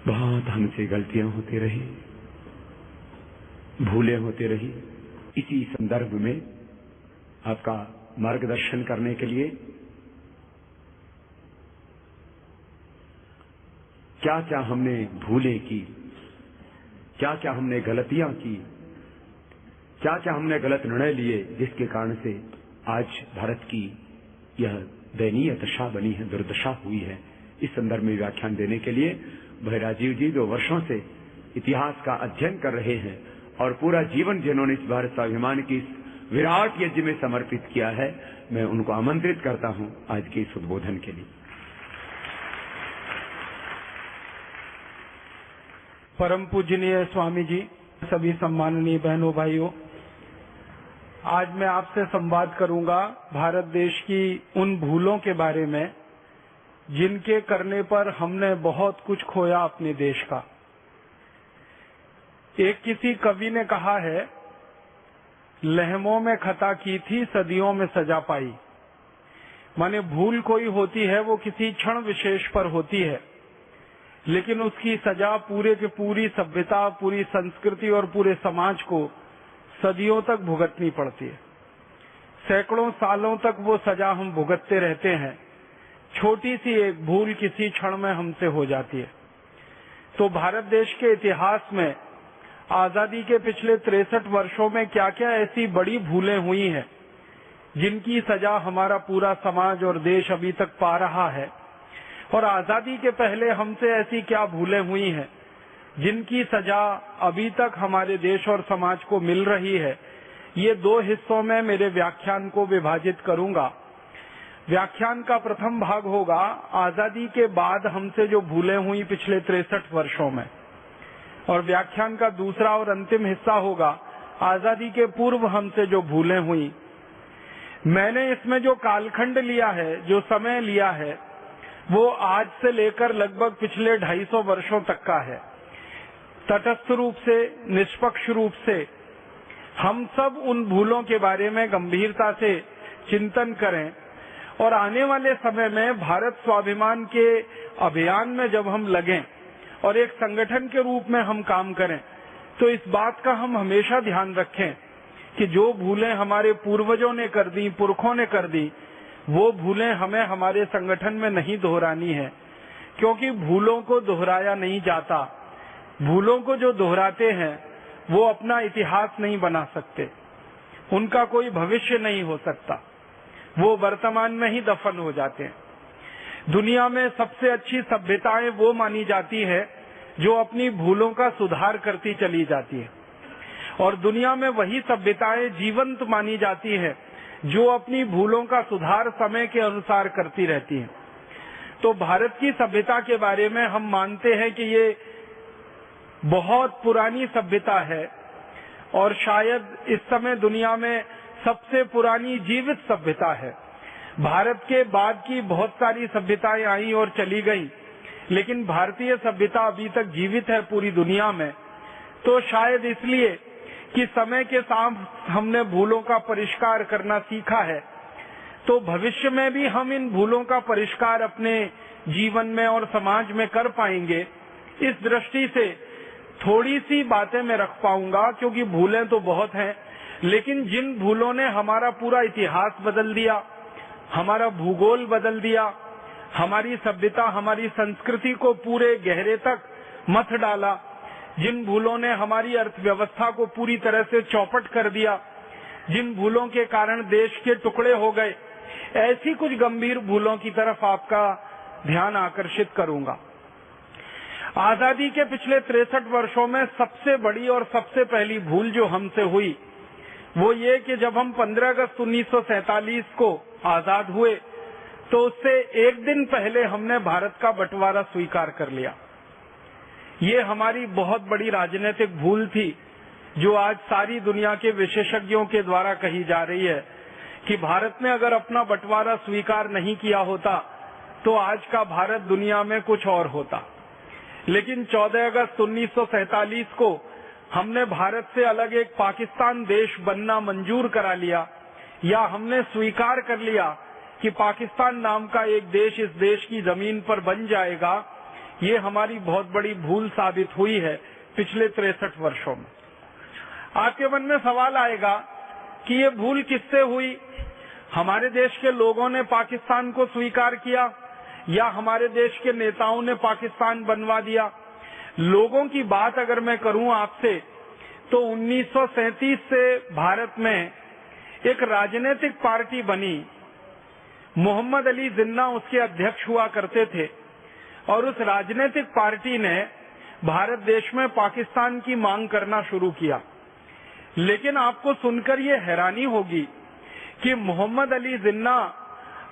बहुत हमसे गलतियां होती रही, भूलें होती रही। इसी संदर्भ में आपका मार्गदर्शन करने के लिए क्या क्या हमने भूलें की, क्या क्या हमने गलतियां की, क्या क्या हमने गलत निर्णय लिए, जिसके कारण से आज भारत की यह दयनीय दशा बनी है, दुर्दशा हुई है। इस संदर्भ में व्याख्यान देने के लिए भाई राजीव जी जो वर्षों से इतिहास का अध्ययन कर रहे हैं और पूरा जीवन जिन्होंने इस भारत स्वाभिमान की इस विराट यज्ञ में समर्पित किया है, मैं उनको आमंत्रित करता हूं आज के इस उद्बोधन के लिए। परम पूजनीय स्वामी जी, सभी सम्माननीय बहनों भाइयों, आज मैं आपसे संवाद करूंगा भारत देश की उन भूलों के बारे में जिनके करने पर हमने बहुत कुछ खोया अपने देश का। एक किसी कवि ने कहा है, लहमों में खता की थी सदियों में सजा पाई। माने भूल कोई होती है वो किसी क्षण विशेष पर होती है, लेकिन उसकी सजा पूरे की पूरी सभ्यता, पूरी संस्कृति और पूरे समाज को सदियों तक भुगतनी पड़ती है। सैकड़ों सालों तक वो सजा हम भुगतते रहते हैं। छोटी सी एक भूल किसी क्षण में हमसे हो जाती है। तो भारत देश के इतिहास में आजादी के पिछले 63 वर्षों में क्या क्या ऐसी बड़ी भूलें हुई हैं जिनकी सजा हमारा पूरा समाज और देश अभी तक पा रहा है, और आजादी के पहले हमसे ऐसी क्या भूलें हुई हैं जिनकी सजा अभी तक हमारे देश और समाज को मिल रही है। ये दो हिस्सों में मेरे व्याख्यान को विभाजित करूंगा। व्याख्यान का प्रथम भाग होगा आजादी के बाद हमसे जो भूलें हुई पिछले 63 वर्षों में, और व्याख्यान का दूसरा और अंतिम हिस्सा होगा आजादी के पूर्व हमसे जो भूलें हुई। मैंने इसमें जो कालखंड लिया है, जो समय लिया है, वो आज से लेकर लगभग पिछले 250 वर्षों तक का है। तटस्थ रूप से, निष्पक्ष रूप से हम सब उन भूलों के बारे में गंभीरता से चिंतन करें, और आने वाले समय में भारत स्वाभिमान के अभियान में जब हम लगें और एक संगठन के रूप में हम काम करें, तो इस बात का हम हमेशा ध्यान रखें कि जो भूलें हमारे पूर्वजों ने कर दी, पुरखों ने कर दी, वो भूलें हमें हमारे संगठन में नहीं दोहरानी है, क्योंकि भूलों को दोहराया नहीं जाता। भूलों को जो दोहराते हैं वो अपना इतिहास नहीं बना सकते, उनका कोई भविष्य नहीं हो सकता, वो वर्तमान में ही दफन हो जाते हैं। दुनिया में सबसे अच्छी सभ्यताएं वो मानी जाती है जो अपनी भूलों का सुधार करती चली जाती है, और दुनिया में वही सभ्यताएं जीवंत मानी जाती है जो अपनी भूलों का सुधार समय के अनुसार करती रहती हैं। तो भारत की सभ्यता के बारे में हम मानते हैं कि ये बहुत पुरानी सभ्यता है, और शायद इस समय दुनिया में सबसे पुरानी जीवित सभ्यता है। भारत के बाद की बहुत सारी सभ्यताएं आई और चली गई, लेकिन भारतीय सभ्यता अभी तक जीवित है पूरी दुनिया में। तो शायद इसलिए कि समय के साथ हमने भूलों का परिष्कार करना सीखा है, तो भविष्य में भी हम इन भूलों का परिष्कार अपने जीवन में और समाज में कर पाएंगे। इस दृष्टि से थोड़ी सी बातें मैं रख पाऊंगा, क्योंकि भूलें तो बहुत हैं, लेकिन जिन भूलों ने हमारा पूरा इतिहास बदल दिया, हमारा भूगोल बदल दिया, हमारी सभ्यता, हमारी संस्कृति को पूरे गहरे तक मथ डाला, जिन भूलों ने हमारी अर्थव्यवस्था को पूरी तरह से चौपट कर दिया, जिन भूलों के कारण देश के टुकड़े हो गए, ऐसी कुछ गंभीर भूलों की तरफ आपका ध्यान आकर्षित करूंगा। आजादी के पिछले 63 वर्षों में सबसे बड़ी और सबसे पहली भूल जो हमसे हुई वो ये कि जब हम 15 अगस्त 1947 को आजाद हुए, तो उससे एक दिन पहले हमने भारत का बंटवारा स्वीकार कर लिया। ये हमारी बहुत बड़ी राजनीतिक भूल थी, जो आज सारी दुनिया के विशेषज्ञों के द्वारा कही जा रही है कि भारत ने अगर अपना बंटवारा स्वीकार नहीं किया होता तो आज का भारत दुनिया में कुछ और होता। लेकिन 14 अगस्त 1947 को हमने भारत से अलग एक पाकिस्तान देश बनना मंजूर करा लिया, या हमने स्वीकार कर लिया कि पाकिस्तान नाम का एक देश इस देश की जमीन पर बन जाएगा, ये हमारी बहुत बड़ी भूल साबित हुई है पिछले 63 वर्षों में। आपके मन में सवाल आएगा कि ये भूल किससे हुई? हमारे देश के लोगों ने पाकिस्तान को स्वीकार किया या हमारे देश के नेताओं ने पाकिस्तान बनवा दिया? लोगों की बात अगर मैं करूं आपसे, तो 1937 से भारत में एक राजनीतिक पार्टी बनी। मोहम्मद अली जिन्ना उसके अध्यक्ष हुआ करते थे और उस राजनीतिक पार्टी ने भारत देश में पाकिस्तान की मांग करना शुरू किया। लेकिन आपको सुनकर ये हैरानी होगी कि मोहम्मद अली जिन्ना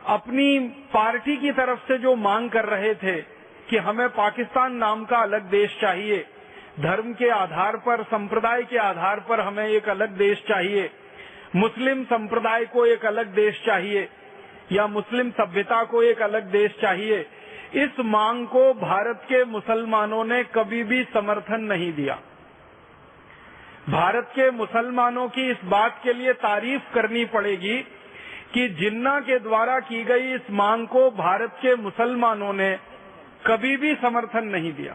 अपनी पार्टी की तरफ से जो मांग कर रहे थे कि हमें पाकिस्तान नाम का अलग देश चाहिए, धर्म के आधार पर, संप्रदाय के आधार पर हमें एक अलग देश चाहिए, मुस्लिम संप्रदाय को एक अलग देश चाहिए या मुस्लिम सभ्यता को एक अलग देश चाहिए, इस मांग को भारत के मुसलमानों ने कभी भी समर्थन नहीं दिया। भारत के मुसलमानों की इस बात के लिए तारीफ करनी पड़ेगी कि जिन्ना के द्वारा की गई इस मांग को भारत के मुसलमानों ने कभी भी समर्थन नहीं दिया।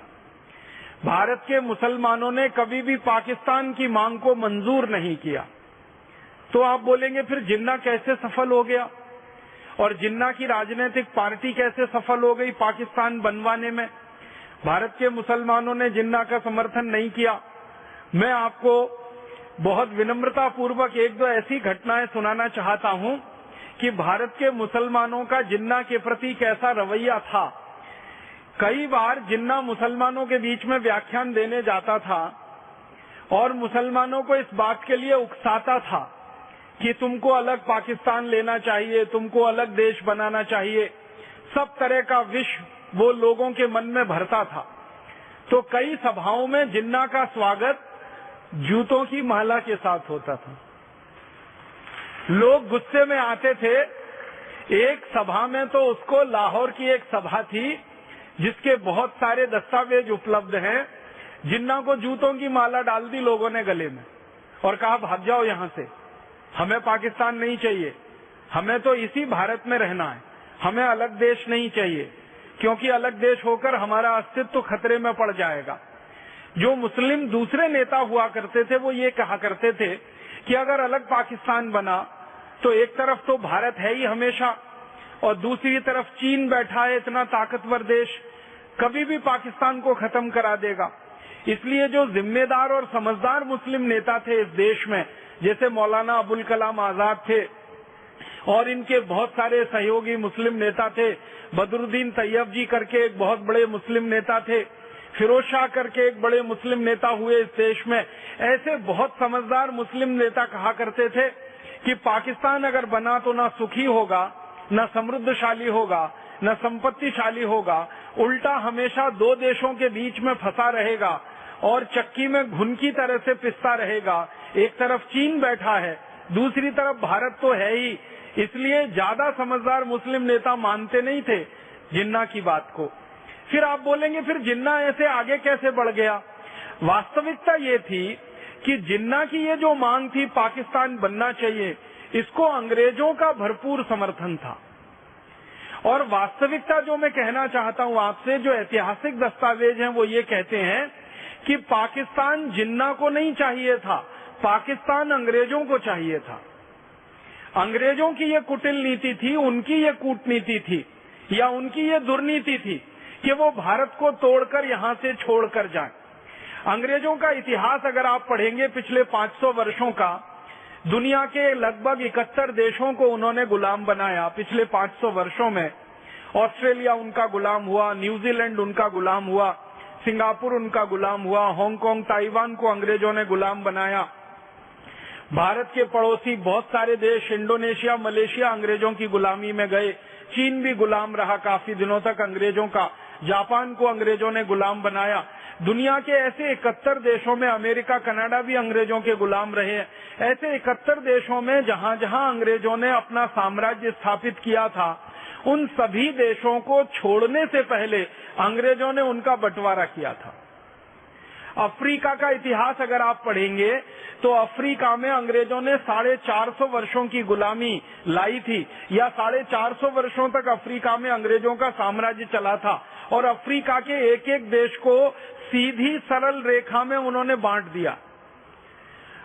भारत के मुसलमानों ने कभी भी पाकिस्तान की मांग को मंजूर नहीं किया। तो आप बोलेंगे फिर जिन्ना कैसे सफल हो गया और जिन्ना की राजनीतिक पार्टी कैसे सफल हो गई पाकिस्तान बनवाने में? भारत के मुसलमानों ने जिन्ना का समर्थन नहीं किया। मैं आपको बहुत विनम्रता पूर्वक एक दो ऐसी घटनाएं सुनाना चाहता हूं कि भारत के मुसलमानों का जिन्ना के प्रति कैसा रवैया था। कई बार जिन्ना मुसलमानों के बीच में व्याख्यान देने जाता था और मुसलमानों को इस बात के लिए उकसाता था कि तुमको अलग पाकिस्तान लेना चाहिए, तुमको अलग देश बनाना चाहिए। सब तरह का विष वो लोगों के मन में भरता था। तो कई सभाओं में जिन्ना का स्वागत जूतों की माला के साथ होता था। लोग गुस्से में आते थे। एक सभा में तो उसको, लाहौर की एक सभा थी जिसके बहुत सारे दस्तावेज उपलब्ध हैं, जिन्ना को जूतों की माला डाल दी लोगों ने गले में और कहा भाग जाओ यहां से, हमें पाकिस्तान नहीं चाहिए, हमें तो इसी भारत में रहना है, हमें अलग देश नहीं चाहिए, क्योंकि अलग देश होकर हमारा अस्तित्व खतरे में पड़ जाएगा। जो मुस्लिम दूसरे नेता हुआ करते थे वो ये कहा करते थे कि अगर अलग पाकिस्तान बना तो एक तरफ तो भारत है ही हमेशा और दूसरी तरफ चीन बैठा है, इतना ताकतवर देश, कभी भी पाकिस्तान को खत्म करा देगा। इसलिए जो जिम्मेदार और समझदार मुस्लिम नेता थे इस देश में, जैसे मौलाना अबुल कलाम आजाद थे और इनके बहुत सारे सहयोगी मुस्लिम नेता थे, बदरुद्दीन तैयब जी करके एक बहुत बड़े मुस्लिम नेता थे, फिरोज शाह करके एक बड़े मुस्लिम नेता हुए इस देश में, ऐसे बहुत समझदार मुस्लिम नेता कहा करते थे कि पाकिस्तान अगर बना तो ना सुखी होगा, न समृद्धशाली होगा, न संपत्तिशाली होगा, उल्टा हमेशा दो देशों के बीच में फंसा रहेगा और चक्की में घुन की तरह से पिसता रहेगा। एक तरफ चीन बैठा है, दूसरी तरफ भारत तो है ही। इसलिए ज्यादा समझदार मुस्लिम नेता मानते नहीं थे जिन्ना की बात को। फिर आप बोलेंगे फिर जिन्ना ऐसे आगे कैसे बढ़ गया? वास्तविकता ये थी कि जिन्ना की ये जो मांग थी पाकिस्तान बनना चाहिए, इसको अंग्रेजों का भरपूर समर्थन था। और वास्तविकता जो मैं कहना चाहता हूं आपसे, जो ऐतिहासिक दस्तावेज हैं वो ये कहते हैं कि पाकिस्तान जिन्ना को नहीं चाहिए था, पाकिस्तान अंग्रेजों को चाहिए था। अंग्रेजों की ये कुटिल नीति थी, उनकी ये कूटनीति थी या उनकी ये दुर्नीति थी कि वो भारत को तोड़कर यहां से छोड़कर जाएं। अंग्रेजों का इतिहास अगर आप पढ़ेंगे पिछले 500 वर्षों का, दुनिया के लगभग 71 देशों को उन्होंने गुलाम बनाया पिछले 500 वर्षों में। ऑस्ट्रेलिया उनका गुलाम हुआ, न्यूजीलैंड उनका गुलाम हुआ, सिंगापुर उनका गुलाम हुआ, हांगकांग, ताइवान को अंग्रेजों ने गुलाम बनाया। भारत के पड़ोसी बहुत सारे देश, इंडोनेशिया, मलेशिया अंग्रेजों की गुलामी में गए। चीन भी गुलाम रहा काफी दिनों तक अंग्रेजों का। जापान को अंग्रेजों ने गुलाम बनाया। दुनिया के ऐसे 71 देशों में, अमेरिका, कनाडा भी अंग्रेजों के गुलाम रहे। ऐसे 71 देशों में जहां जहां अंग्रेजों ने अपना साम्राज्य स्थापित किया था, उन सभी देशों को छोड़ने से पहले अंग्रेजों ने उनका बंटवारा किया था। अफ्रीका का इतिहास अगर आप पढ़ेंगे तो अफ्रीका में अंग्रेजों ने 450 वर्षों की गुलामी लाई थी, या 450 वर्षों तक अफ्रीका में अंग्रेजों का साम्राज्य चला था, और अफ्रीका के एक एक देश को सीधी सरल रेखा में उन्होंने बांट दिया।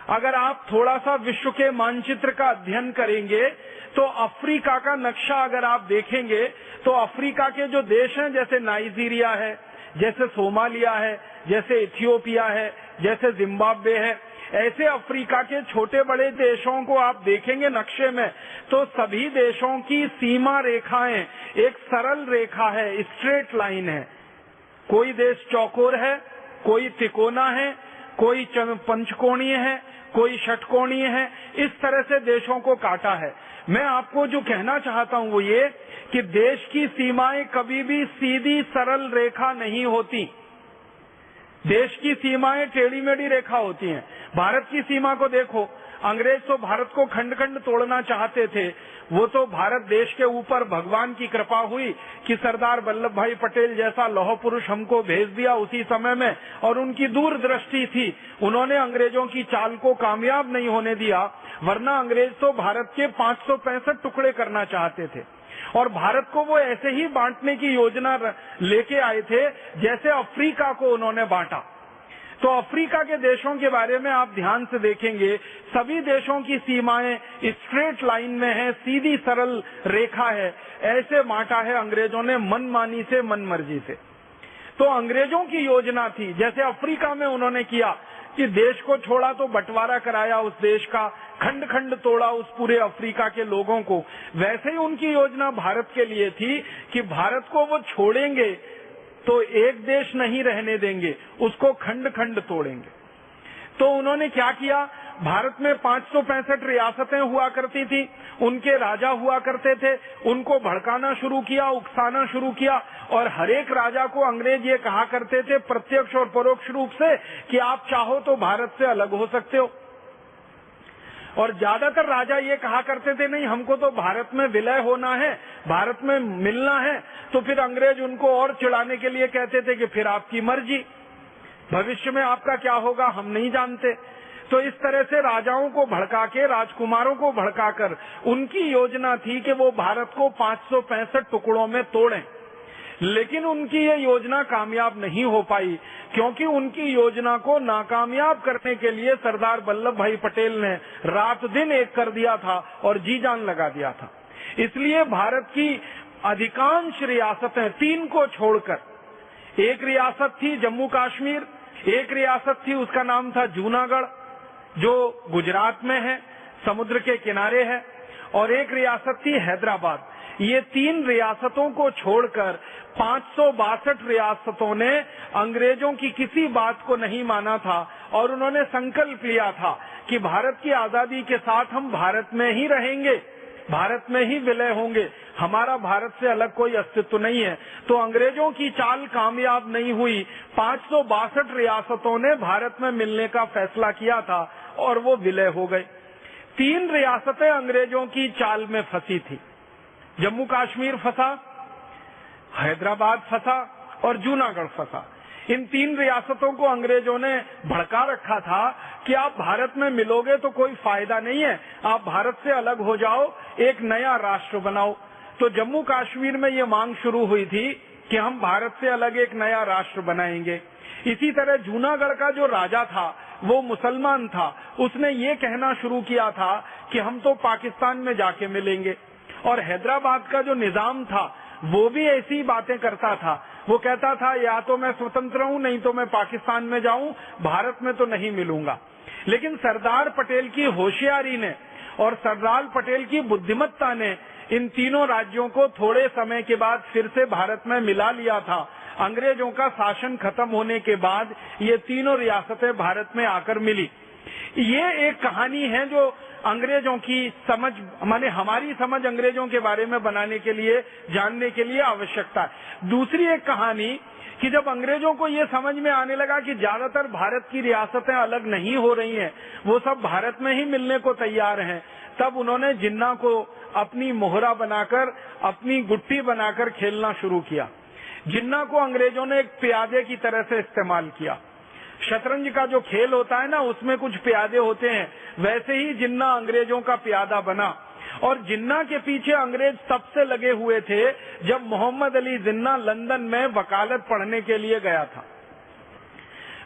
अगर आप थोड़ा सा विश्व के मानचित्र का अध्ययन करेंगे तो अफ्रीका का नक्शा अगर आप देखेंगे तो अफ्रीका के जो देश हैं, जैसे नाइजीरिया है, जैसे सोमालिया है, जैसे इथियोपिया है, जैसे जिम्बाब्वे है, ऐसे अफ्रीका के छोटे बड़े देशों को आप देखेंगे नक्शे में तो सभी देशों की सीमा रेखाएं एक सरल रेखा है, स्ट्रेट लाइन है। कोई देश चौकोर है, कोई तिकोना है, कोई पंचकोणीय है, कोई षटकोणीय है। इस तरह से देशों को काटा है। मैं आपको जो कहना चाहता हूं वो ये कि देश की सीमाएं कभी भी सीधी सरल रेखा नहीं होती। देश की सीमाएं टेढ़ी मेढ़ी रेखा होती हैं। भारत की सीमा को देखो, अंग्रेज तो भारत को खंड खंड तोड़ना चाहते थे। वो तो भारत देश के ऊपर भगवान की कृपा हुई कि सरदार वल्लभ भाई पटेल जैसा लौह पुरुष हमको भेज दिया उसी समय में, और उनकी दूरदृष्टि थी, उन्होंने अंग्रेजों की चाल को कामयाब नहीं होने दिया। वरना अंग्रेज तो भारत के 565 टुकड़े करना चाहते थे, और भारत को वो ऐसे ही बांटने की योजना लेके आए थे जैसे अफ्रीका को उन्होंने बांटा। तो अफ्रीका के देशों के बारे में आप ध्यान से देखेंगे, सभी देशों की सीमाएं स्ट्रेट लाइन में है, सीधी सरल रेखा है। ऐसे बांटा है अंग्रेजों ने मनमानी से, मनमर्जी से। तो अंग्रेजों की योजना थी, जैसे अफ्रीका में उन्होंने किया कि देश को छोड़ा तो बंटवारा कराया उस देश का, खंड खंड तोड़ा उस पूरे अफ्रीका के लोगों को, वैसे ही उनकी योजना भारत के लिए थी कि भारत को वो छोड़ेंगे तो एक देश नहीं रहने देंगे, उसको खंड खंड तोड़ेंगे। तो उन्होंने क्या किया, भारत में 565 रियासतें हुआ करती थी, उनके राजा हुआ करते थे, उनको भड़काना शुरू किया, उकसाना शुरू किया, और हर एक राजा को अंग्रेज ये कहा करते थे प्रत्यक्ष और परोक्ष रूप से कि आप चाहो तो भारत से अलग हो सकते हो। और ज्यादातर राजा ये कहा करते थे नहीं, हमको तो भारत में विलय होना है, भारत में मिलना है। तो फिर अंग्रेज उनको और चिढ़ाने के लिए कहते थे कि फिर आपकी मर्जी, भविष्य में आपका क्या होगा हम नहीं जानते। तो इस तरह से राजाओं को भड़का के, राजकुमारों को भड़काकर उनकी योजना थी कि वो भारत को 565 टुकड़ों में तोड़ें। लेकिन उनकी ये योजना कामयाब नहीं हो पाई, क्योंकि उनकी योजना को नाकामयाब करने के लिए सरदार वल्लभ भाई पटेल ने रात दिन एक कर दिया था और जी जान लगा दिया था। इसलिए भारत की अधिकांश रियासतें, 3 को छोड़कर, एक रियासत थी जम्मू कश्मीर, एक रियासत थी उसका नाम था जूनागढ़ जो गुजरात में है, समुद्र के किनारे है, और एक रियासत थी हैदराबाद। ये 3 रियासतों को छोड़कर 562 रियासतों ने अंग्रेजों की किसी बात को नहीं माना था, और उन्होंने संकल्प लिया था कि भारत की आजादी के साथ हम भारत में ही रहेंगे, भारत में ही विलय होंगे, हमारा भारत से अलग कोई अस्तित्व नहीं है। तो अंग्रेजों की चाल कामयाब नहीं हुई। 562 रियासतों ने भारत में मिलने का फैसला किया था और वो विलय हो गए। 3 रियासतें अंग्रेजों की चाल में फंसी थी, जम्मू कश्मीर फंसा, हैदराबाद फंसा और जूनागढ़ फंसा। इन 3 रियासतों को अंग्रेजों ने भड़का रखा था कि आप भारत में मिलोगे तो कोई फायदा नहीं है, आप भारत से अलग हो जाओ, एक नया राष्ट्र बनाओ। तो जम्मू कश्मीर में ये मांग शुरू हुई थी कि हम भारत से अलग एक नया राष्ट्र बनाएंगे। इसी तरह जूनागढ़ का जो राजा था वो मुसलमान था, उसने ये कहना शुरू किया था कि हम तो पाकिस्तान में जाके मिलेंगे। और हैदराबाद का जो निजाम था वो भी ऐसी बातें करता था, वो कहता था या तो मैं स्वतंत्र हूँ, नहीं तो मैं पाकिस्तान में जाऊँ, भारत में तो नहीं मिलूंगा। लेकिन सरदार पटेल की होशियारी ने और सरदार पटेल की बुद्धिमत्ता ने इन तीनों राज्यों को थोड़े समय के बाद फिर से भारत में मिला लिया था। अंग्रेजों का शासन खत्म होने के बाद ये तीनों रियासतें भारत में आकर मिली। ये एक कहानी है जो अंग्रेजों की समझ, माने हमारी समझ अंग्रेजों के बारे में बनाने के लिए, जानने के लिए आवश्यकता है। दूसरी एक कहानी कि जब अंग्रेजों को ये समझ में आने लगा कि ज्यादातर भारत की रियासतें अलग नहीं हो रही हैं, वो सब भारत में ही मिलने को तैयार हैं, तब उन्होंने जिन्ना को अपनी मोहरा बनाकर, अपनी गुट्टी बनाकर खेलना शुरू किया। जिन्ना को अंग्रेजों ने एक प्यादे की तरह से इस्तेमाल किया। शतरंज का जो खेल होता है ना, उसमें कुछ प्यादे होते हैं, वैसे ही जिन्ना अंग्रेजों का प्यादा बना। और जिन्ना के पीछे अंग्रेज तब से लगे हुए थे जब मोहम्मद अली जिन्ना लंदन में वकालत पढ़ने के लिए गया था।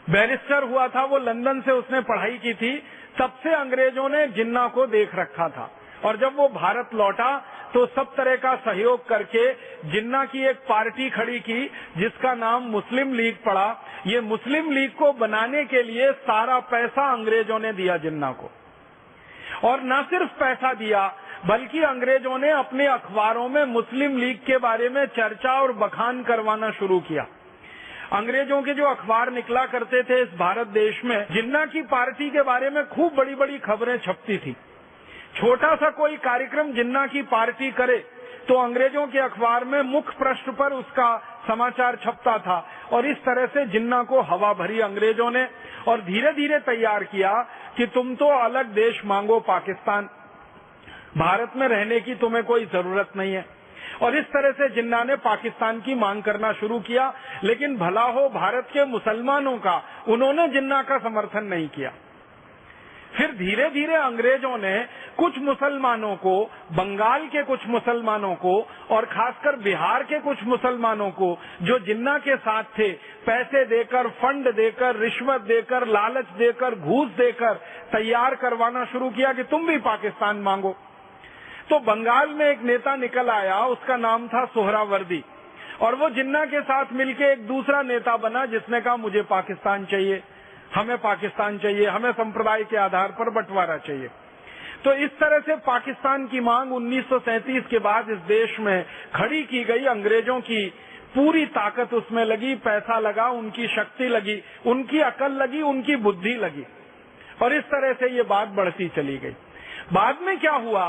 बैरिस्टर हुआ था वो, लंदन से उसने पढ़ाई की थी, तब से अंग्रेजों ने जिन्ना को देख रखा था। और जब वो भारत लौटा तो सब तरह का सहयोग करके जिन्ना की एक पार्टी खड़ी की जिसका नाम मुस्लिम लीग पड़ा। ये मुस्लिम लीग को बनाने के लिए सारा पैसा अंग्रेजों ने दिया जिन्ना को, और न सिर्फ पैसा दिया बल्कि अंग्रेजों ने अपने अखबारों में मुस्लिम लीग के बारे में चर्चा और बखान करवाना शुरू किया। अंग्रेजों के जो अखबार निकला करते थे इस भारत देश में, जिन्ना की पार्टी के बारे में खूब बड़ी बड़ी खबरें छपती थी। छोटा सा कोई कार्यक्रम जिन्ना की पार्टी करे तो अंग्रेजों के अखबार में मुख्य पृष्ठ पर उसका समाचार छपता था। और इस तरह से जिन्ना को हवा भरी अंग्रेजों ने, और धीरे धीरे तैयार किया कि तुम तो अलग देश मांगो पाकिस्तान, भारत में रहने की तुम्हें कोई जरूरत नहीं है। और इस तरह से जिन्ना ने पाकिस्तान की मांग करना शुरू किया। लेकिन भला हो भारत के मुसलमानों का, उन्होंने जिन्ना का समर्थन नहीं किया। फिर धीरे धीरे अंग्रेजों ने कुछ मुसलमानों को, बंगाल के कुछ मुसलमानों को और खासकर बिहार के कुछ मुसलमानों को जो जिन्ना के साथ थे, पैसे देकर, फंड देकर, रिश्वत देकर, लालच देकर, घूस देकर तैयार करवाना शुरू किया कि तुम भी पाकिस्तान मांगो। तो बंगाल में एक नेता निकल आया, उसका नाम था सोहरावर्दी, और वो जिन्ना के साथ मिलके एक दूसरा नेता बना जिसने कहा मुझे पाकिस्तान चाहिए, हमें पाकिस्तान चाहिए, हमें संप्रदाय के आधार पर बंटवारा चाहिए। तो इस तरह से पाकिस्तान की मांग 1937 के बाद इस देश में खड़ी की गई। अंग्रेजों की पूरी ताकत उसमें लगी, पैसा लगा, उनकी शक्ति लगी, उनकी अकल लगी, उनकी बुद्धि लगी, और इस तरह से ये बात बढ़ती चली गई। बाद में क्या हुआ,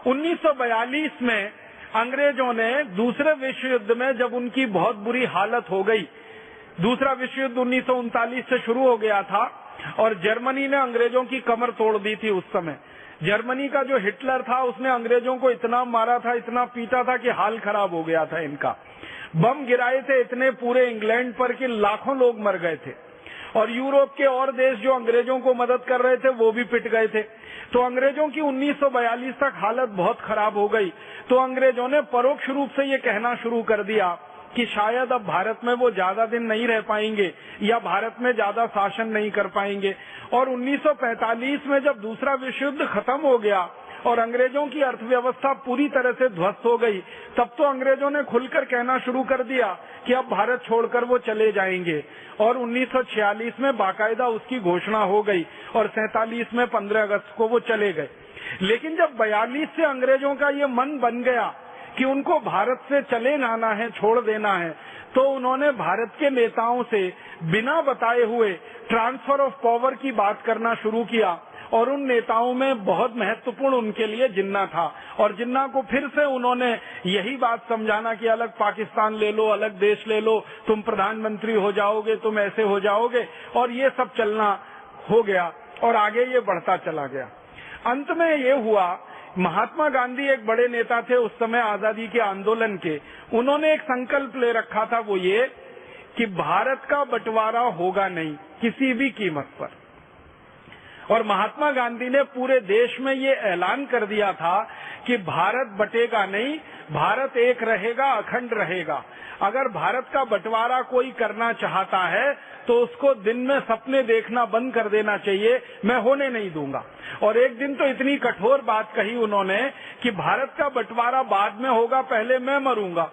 1942 में अंग्रेजों ने दूसरे विश्व युद्ध में, जब उनकी बहुत बुरी हालत हो गई, दूसरा विश्व युद्ध 1939 से शुरू हो गया था और जर्मनी ने अंग्रेजों की कमर तोड़ दी थी। उस समय जर्मनी का जो हिटलर था उसने अंग्रेजों को इतना मारा था, इतना पीटा था कि हाल खराब हो गया था इनका। बम गिराए थे इतने पूरे इंग्लैंड पर कि लाखों लोग मर गए थे, और यूरोप के और देश जो अंग्रेजों को मदद कर रहे थे वो भी पिट गए थे। तो अंग्रेजों की 1942 तक हालत बहुत खराब हो गई। तो अंग्रेजों ने परोक्ष रूप से ये कहना शुरू कर दिया कि शायद अब भारत में वो ज्यादा दिन नहीं रह पाएंगे या भारत में ज्यादा शासन नहीं कर पाएंगे। और 1945 में जब दूसरा विश्व युद्ध खत्म हो गया और अंग्रेजों की अर्थव्यवस्था पूरी तरह से ध्वस्त हो गई, तब तो अंग्रेजों ने खुलकर कहना शुरू कर दिया कि अब भारत छोड़कर वो चले जाएंगे। और 1946 में बाकायदा उसकी घोषणा हो गई और 47 में 15 अगस्त को वो चले गए। लेकिन जब 42 से अंग्रेजों का ये मन बन गया कि उनको भारत से चले जाना है, छोड़ देना है, तो उन्होंने भारत के नेताओं से बिना बताए हुए ट्रांसफर ऑफ पावर की बात करना शुरू किया। और उन नेताओं में बहुत महत्वपूर्ण उनके लिए जिन्ना था, और जिन्ना को फिर से उन्होंने यही बात समझाना कि अलग पाकिस्तान ले लो, अलग देश ले लो, तुम प्रधानमंत्री हो जाओगे, तुम ऐसे हो जाओगे, और ये सब चलना हो गया और आगे ये बढ़ता चला गया। अंत में ये हुआ, महात्मा गांधी एक बड़े नेता थे उस समय आजादी के आंदोलन के, उन्होंने एक संकल्प ले रखा था, वो ये कि भारत का बंटवारा होगा नहीं किसी भी कीमत पर। और महात्मा गांधी ने पूरे देश में ये ऐलान कर दिया था कि भारत बटेगा नहीं, भारत एक रहेगा, अखंड रहेगा। अगर भारत का बंटवारा कोई करना चाहता है तो उसको दिन में सपने देखना बंद कर देना चाहिए, मैं होने नहीं दूंगा। और एक दिन तो इतनी कठोर बात कही उन्होंने कि भारत का बंटवारा बाद में होगा, पहले मैं मरूंगा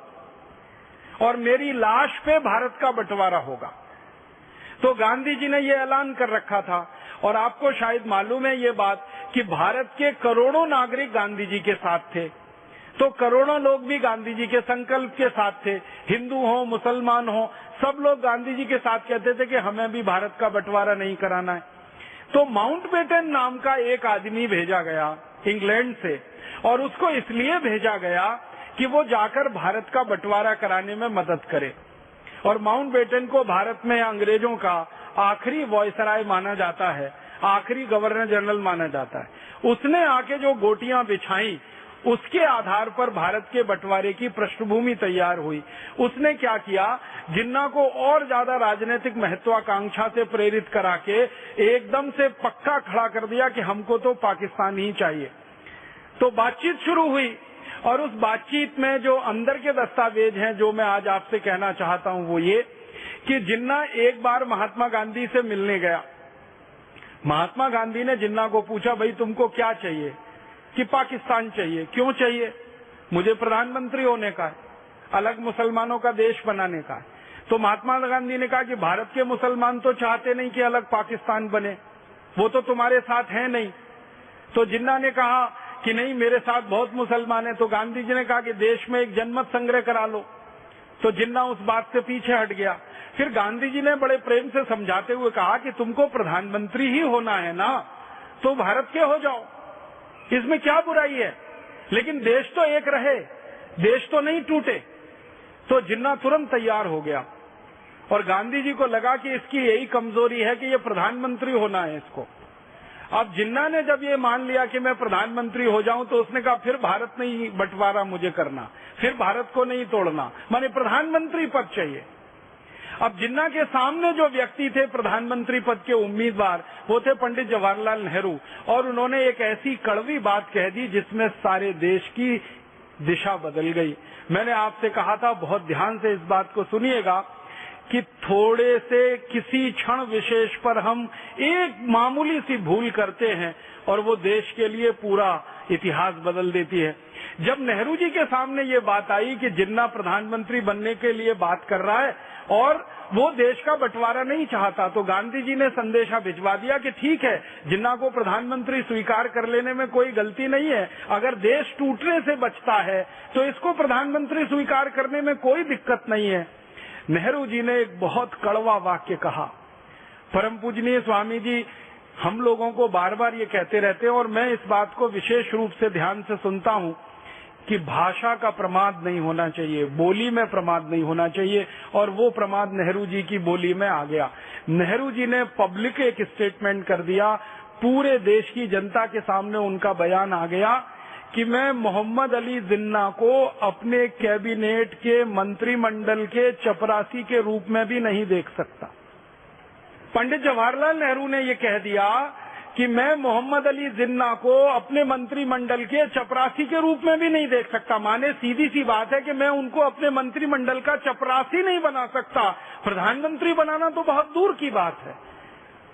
और मेरी लाश पे भारत का बंटवारा होगा। तो गांधी जी ने ये ऐलान कर रखा था। और आपको शायद मालूम है ये बात कि भारत के करोड़ों नागरिक गांधी जी के साथ थे, तो करोड़ों लोग भी गांधी जी के संकल्प के साथ थे, हिंदू हो, मुसलमान हो, सब लोग गांधी जी के साथ कहते थे कि हमें भी भारत का बंटवारा नहीं कराना है। तो माउंटबेटन नाम का एक आदमी भेजा गया इंग्लैंड से, और उसको इसलिए भेजा गया कि वो जाकर भारत का बंटवारा कराने में मदद करे। और माउंटबेटन को भारत में अंग्रेजों का आखिरी वॉयसराय माना जाता है, आखिरी गवर्नर जनरल माना जाता है। उसने आके जो गोटियां बिछाई उसके आधार पर भारत के बंटवारे की पृष्ठभूमि तैयार हुई। उसने क्या किया, जिन्ना को और ज्यादा राजनीतिक महत्वाकांक्षा से प्रेरित करा के एकदम से पक्का खड़ा कर दिया कि हमको तो पाकिस्तान ही चाहिए। तो बातचीत शुरू हुई और उस बातचीत में जो अंदर के दस्तावेज हैं, जो मैं आज आपसे कहना चाहता हूं, वो ये कि जिन्ना एक बार महात्मा गांधी से मिलने गया। महात्मा गांधी ने जिन्ना को पूछा, भाई तुमको क्या चाहिए? कि पाकिस्तान चाहिए। क्यों चाहिए? मुझे प्रधानमंत्री होने का है, अलग मुसलमानों का देश बनाने का है। तो महात्मा गांधी ने कहा कि भारत के मुसलमान तो चाहते नहीं कि अलग पाकिस्तान बने, वो तो तुम्हारे साथ है नहीं। तो जिन्ना ने कहा कि नहीं, मेरे साथ बहुत मुसलमान है। तो गांधी जी ने कहा कि देश में एक जनमत संग्रह करा लो। तो जिन्ना उस बात से पीछे हट गया। फिर गांधी जी ने बड़े प्रेम से समझाते हुए कहा कि तुमको प्रधानमंत्री ही होना है ना, तो भारत के हो जाओ, इसमें क्या बुराई है, लेकिन देश तो एक रहे, देश तो नहीं टूटे। तो जिन्ना तुरंत तैयार हो गया और गांधी जी को लगा कि इसकी यही कमजोरी है कि ये प्रधानमंत्री होना है इसको। अब जिन्ना ने जब ये मान लिया कि मैं प्रधानमंत्री हो जाऊं, तो उसने कहा फिर भारत नहीं बंटवारा मुझे करना, फिर भारत को नहीं तोड़ना, माने प्रधानमंत्री पद चाहिए। अब जिन्ना के सामने जो व्यक्ति थे प्रधानमंत्री पद के उम्मीदवार, वो थे पंडित जवाहरलाल नेहरू। और उन्होंने एक ऐसी कड़वी बात कह दी जिसमें सारे देश की दिशा बदल गई। मैंने आपसे कहा था, बहुत ध्यान से इस बात को सुनिएगा, कि थोड़े से किसी क्षण विशेष पर हम एक मामूली सी भूल करते हैं और वो देश के लिए पूरा इतिहास बदल देती है। जब नेहरू जी के सामने ये बात आई कि जिन्ना प्रधानमंत्री बनने के लिए बात कर रहा है और वो देश का बंटवारा नहीं चाहता, तो गांधी जी ने संदेशा भिजवा दिया कि ठीक है, जिन्ना को प्रधानमंत्री स्वीकार कर लेने में कोई गलती नहीं है, अगर देश टूटने से बचता है तो इसको प्रधानमंत्री स्वीकार करने में कोई दिक्कत नहीं है। नेहरू जी ने एक बहुत कड़वा वाक्य कहा। परम पूजनीय स्वामी जी हम लोगों को बार बार ये कहते रहते हैं और मैं इस बात को विशेष रूप से ध्यान से सुनता हूँ कि भाषा का प्रमाद नहीं होना चाहिए, बोली में प्रमाद नहीं होना चाहिए, और वो प्रमाद नेहरू जी की बोली में आ गया। नेहरू जी ने पब्लिक एक स्टेटमेंट कर दिया, पूरे देश की जनता के सामने उनका बयान आ गया कि मैं मोहम्मद अली जिन्ना को अपने कैबिनेट के मंत्रिमंडल के चपरासी के रूप में भी नहीं देख सकता। पंडित जवाहरलाल नेहरू ने ये कह दिया कि मैं मोहम्मद अली जिन्ना को अपने मंत्रिमंडल के चपरासी के रूप में भी नहीं देख सकता। माने सीधी सी बात है कि मैं उनको अपने मंत्रिमंडल का चपरासी नहीं बना सकता, प्रधानमंत्री बनाना तो बहुत दूर की बात है।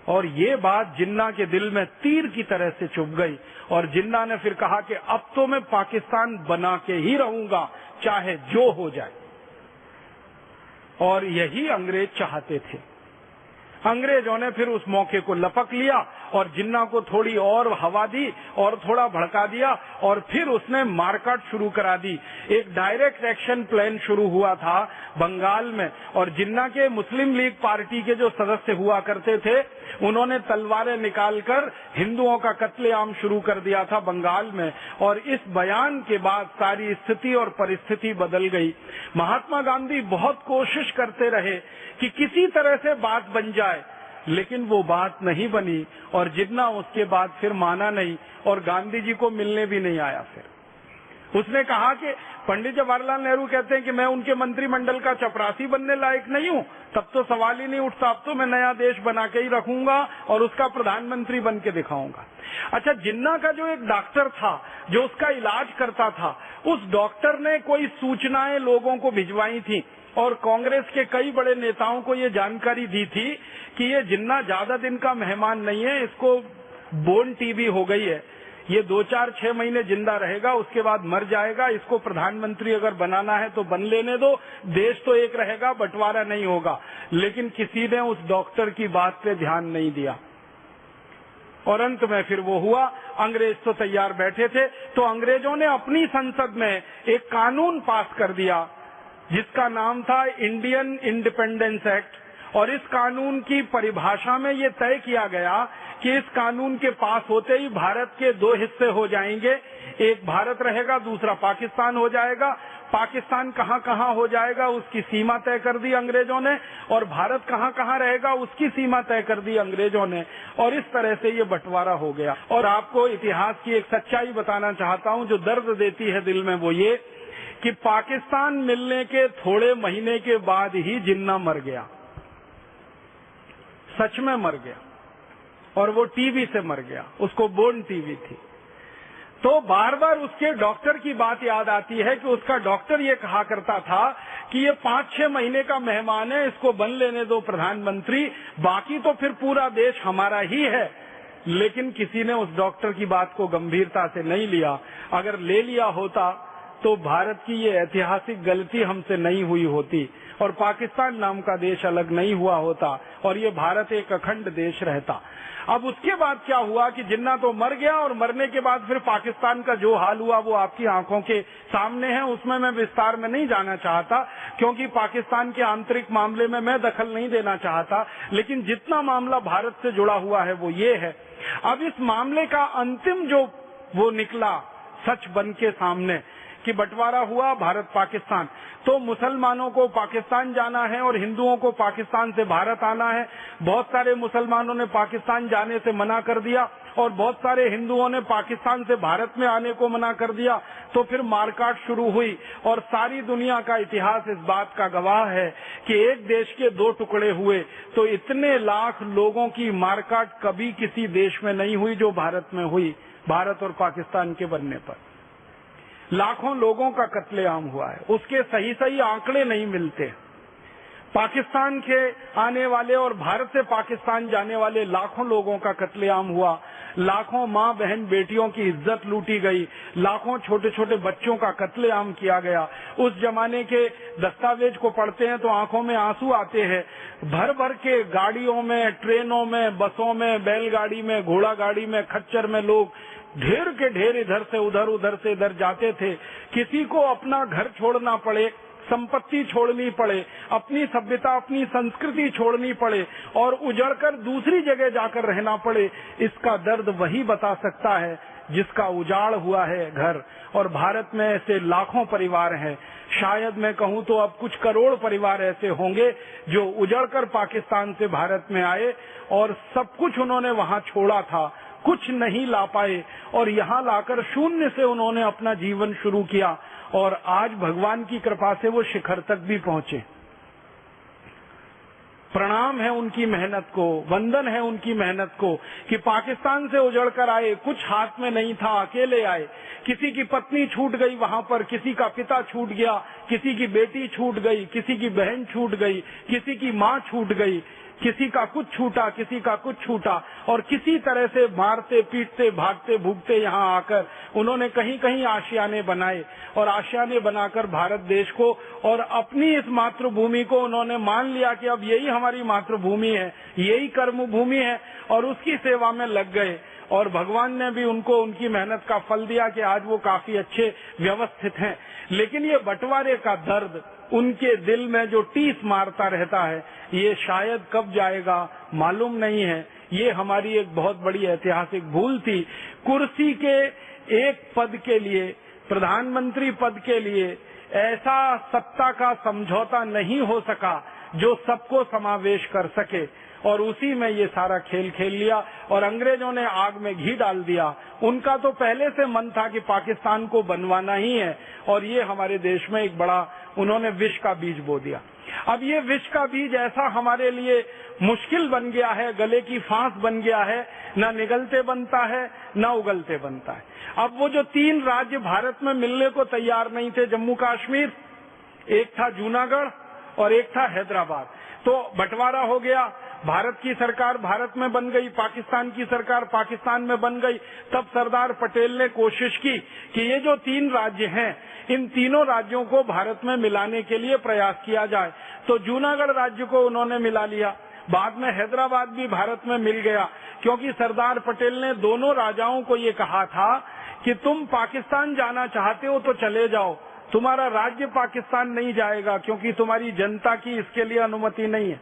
और ये बात जिन्ना के दिल में तीर की तरह से चुभ गई और जिन्ना ने फिर कहा कि अब तो मैं पाकिस्तान बना के ही रहूंगा, चाहे जो हो जाए। और यही अंग्रेज चाहते थे। अंग्रेजों ने फिर उस मौके को लपक लिया और जिन्ना को थोड़ी और हवा दी और थोड़ा भड़का दिया और फिर उसने मारकाट शुरू करा दी। एक डायरेक्ट एक्शन प्लान शुरू हुआ था बंगाल में और जिन्ना के मुस्लिम लीग पार्टी के जो सदस्य हुआ करते थे उन्होंने तलवारें निकालकर हिंदुओं का कत्लेआम शुरू कर दिया था बंगाल में। और इस बयान के बाद सारी स्थिति और परिस्थिति बदल गई। महात्मा गांधी बहुत कोशिश करते रहे कि किसी तरह से बात बन जाए, लेकिन वो बात नहीं बनी और जिन्ना उसके बाद फिर माना नहीं और गांधी जी को मिलने भी नहीं आया। फिर उसने कहा कि पंडित जवाहरलाल नेहरू कहते हैं कि मैं उनके मंत्रिमंडल का चपरासी बनने लायक नहीं हूँ, तब तो सवाल ही नहीं उठता, अब तो मैं नया देश बना के ही रखूंगा और उसका प्रधानमंत्री बन के दिखाऊंगा। अच्छा, जिन्ना का जो एक डॉक्टर था जो उसका इलाज करता था, उस डॉक्टर ने कोई सूचनाएं लोगों को भिजवाई थी और कांग्रेस के कई बड़े नेताओं को ये जानकारी दी थी कि ये जिन्ना ज्यादा दिन का मेहमान नहीं है, इसको बोन टीबी हो गई है, ये 2-4-6 महीने जिंदा रहेगा, उसके बाद मर जाएगा, इसको प्रधानमंत्री अगर बनाना है तो बन लेने दो, देश तो एक रहेगा, बंटवारा नहीं होगा। लेकिन किसी ने उस डॉक्टर की बात पे ध्यान नहीं दिया और अंत में फिर वो हुआ। अंग्रेज तो तैयार बैठे थे, तो अंग्रेजों ने अपनी संसद में एक कानून पास कर दिया जिसका नाम था इंडियन इंडिपेंडेंस एक्ट। और इस कानून की परिभाषा में ये तय किया गया कि इस कानून के पास होते ही भारत के 2 हिस्से हो जाएंगे, एक भारत रहेगा, दूसरा पाकिस्तान हो जाएगा। पाकिस्तान कहां कहां हो जाएगा उसकी सीमा तय कर दी अंग्रेजों ने, और भारत कहां कहां रहेगा उसकी सीमा तय कर दी अंग्रेजों ने, और इस तरह से ये बंटवारा हो गया। और आपको इतिहास की एक सच्चाई बताना चाहता हूं जो दर्द देती है दिल में, वो ये कि पाकिस्तान मिलने के थोड़े महीने के बाद ही जिन्ना मर गया, सच में मर गया, और वो टीबी से मर गया, उसको बोन टीबी थी। तो बार बार उसके डॉक्टर की बात याद आती है कि उसका डॉक्टर ये कहा करता था कि ये 5-6 महीने का मेहमान है, इसको बन लेने दो प्रधानमंत्री, बाकी तो फिर पूरा देश हमारा ही है। लेकिन किसी ने उस डॉक्टर की बात को गंभीरता से नहीं लिया। अगर ले लिया होता तो भारत की ये ऐतिहासिक गलती हमसे नहीं हुई होती, और पाकिस्तान नाम का देश अलग नहीं हुआ होता, और ये भारत एक अखंड देश रहता। अब उसके बाद क्या हुआ कि जिन्ना तो मर गया, और मरने के बाद फिर पाकिस्तान का जो हाल हुआ वो आपकी आंखों के सामने है। उसमें मैं विस्तार में नहीं जाना चाहता, क्योंकि पाकिस्तान के आंतरिक मामले में मैं दखल नहीं देना चाहता। लेकिन जितना मामला भारत से जुड़ा हुआ है वो ये है। अब इस मामले का अंतिम जो वो निकला सच बन के सामने कि बंटवारा हुआ भारत पाकिस्तान, तो मुसलमानों को पाकिस्तान जाना है और हिंदुओं को पाकिस्तान से भारत आना है। बहुत सारे मुसलमानों ने पाकिस्तान जाने से मना कर दिया, और बहुत सारे हिंदुओं ने पाकिस्तान से भारत में आने को मना कर दिया। तो फिर मारकाट शुरू हुई, और सारी दुनिया का इतिहास इस बात का गवाह है कि एक देश के 2 टुकड़े हुए तो इतने लाख लोगों की मारकाट कभी किसी देश में नहीं हुई जो भारत में हुई। भारत और पाकिस्तान के बनने पर लाखों लोगों का कत्लेआम हुआ है, उसके सही आंकड़े नहीं मिलते। पाकिस्तान के आने वाले और भारत से पाकिस्तान जाने वाले लाखों लोगों का कत्लेआम हुआ, लाखों माँ बहन बेटियों की इज्जत लूटी गई, लाखों छोटे छोटे बच्चों का कत्लेआम किया गया। उस जमाने के दस्तावेज को पढ़ते हैं तो आंखों में आंसू आते हैं। भर भर के गाड़ियों में, ट्रेनों में, बसों में, बैलगाड़ी में, घोड़ा गाड़ी में, खच्चर में लोग ढेर के ढेर इधर से उधर जाते थे। किसी को अपना घर छोड़ना पड़े, संपत्ति छोड़नी पड़े, अपनी सभ्यता अपनी संस्कृति छोड़नी पड़े, और उजड़कर दूसरी जगह जाकर रहना पड़े, इसका दर्द वही बता सकता है जिसका उजाड़ हुआ है घर। और भारत में ऐसे लाखों परिवार हैं, शायद मैं कहूं तो अब कुछ करोड़ परिवार ऐसे होंगे जो उजड़कर पाकिस्तान से भारत में आए, और सब कुछ उन्होंने वहां छोड़ा था, कुछ नहीं ला पाए, और यहाँ लाकर शून्य से उन्होंने अपना जीवन शुरू किया, और आज भगवान की कृपा से वो शिखर तक भी पहुंचे। प्रणाम है उनकी मेहनत को, वंदन है उनकी मेहनत को कि पाकिस्तान से उजड़कर आए, कुछ हाथ में नहीं था, अकेले आए। किसी की पत्नी छूट गई वहां पर, किसी का पिता छूट गया, किसी की बेटी छूट गई, किसी की बहन छूट गई, किसी की माँ छूट गई, किसी का कुछ छूटा, किसी का कुछ छूटा, और किसी तरह से मारते पीटते भागते भूगते यहाँ आकर उन्होंने कहीं कहीं आशियाने बनाए, और आशियाने बनाकर भारत देश को और अपनी इस मातृभूमि को उन्होंने मान लिया कि अब यही हमारी मातृभूमि है, यही कर्म भूमि है, और उसकी सेवा में लग गए। और भगवान ने भी उनको उनकी मेहनत का फल दिया कि आज वो काफी अच्छे व्यवस्थित हैं। लेकिन ये बंटवारे का दर्द उनके दिल में जो टीस मारता रहता है, ये शायद कब जाएगा मालूम नहीं है। ये हमारी एक बहुत बड़ी ऐतिहासिक भूल थी। कुर्सी के एक पद के लिए, प्रधानमंत्री पद के लिए ऐसा सत्ता का समझौता नहीं हो सका जो सबको समावेश कर सके, और उसी में ये सारा खेल खेल लिया, और अंग्रेजों ने आग में घी डाल दिया। उनका तो पहले से मन था कि पाकिस्तान को बनवाना ही है, और ये हमारे देश में एक बड़ा उन्होंने विष का बीज बो दिया। अब ये विष का बीज ऐसा हमारे लिए मुश्किल बन गया है, गले की फांस बन गया है, न निगलते बनता है न उगलते बनता है। अब वो जो 3 राज्य भारत में मिलने को तैयार नहीं थे, जम्मू कश्मीर, एक था जूनागढ़ और एक था हैदराबाद, तो बंटवारा हो गया। भारत की सरकार भारत में बन गई, पाकिस्तान की सरकार पाकिस्तान में बन गई। तब सरदार पटेल ने कोशिश की कि ये जो 3 राज्य हैं, इन तीनों राज्यों को भारत में मिलाने के लिए प्रयास किया जाए। तो जूनागढ़ राज्य को उन्होंने मिला लिया, बाद में हैदराबाद भी भारत में मिल गया, क्योंकि सरदार पटेल ने दोनों राजाओं को ये कहा था कि तुम पाकिस्तान जाना चाहते हो तो चले जाओ, तुम्हारा राज्य पाकिस्तान नहीं जाएगा, क्योंकि तुम्हारी जनता की इसके लिए अनुमति नहीं है।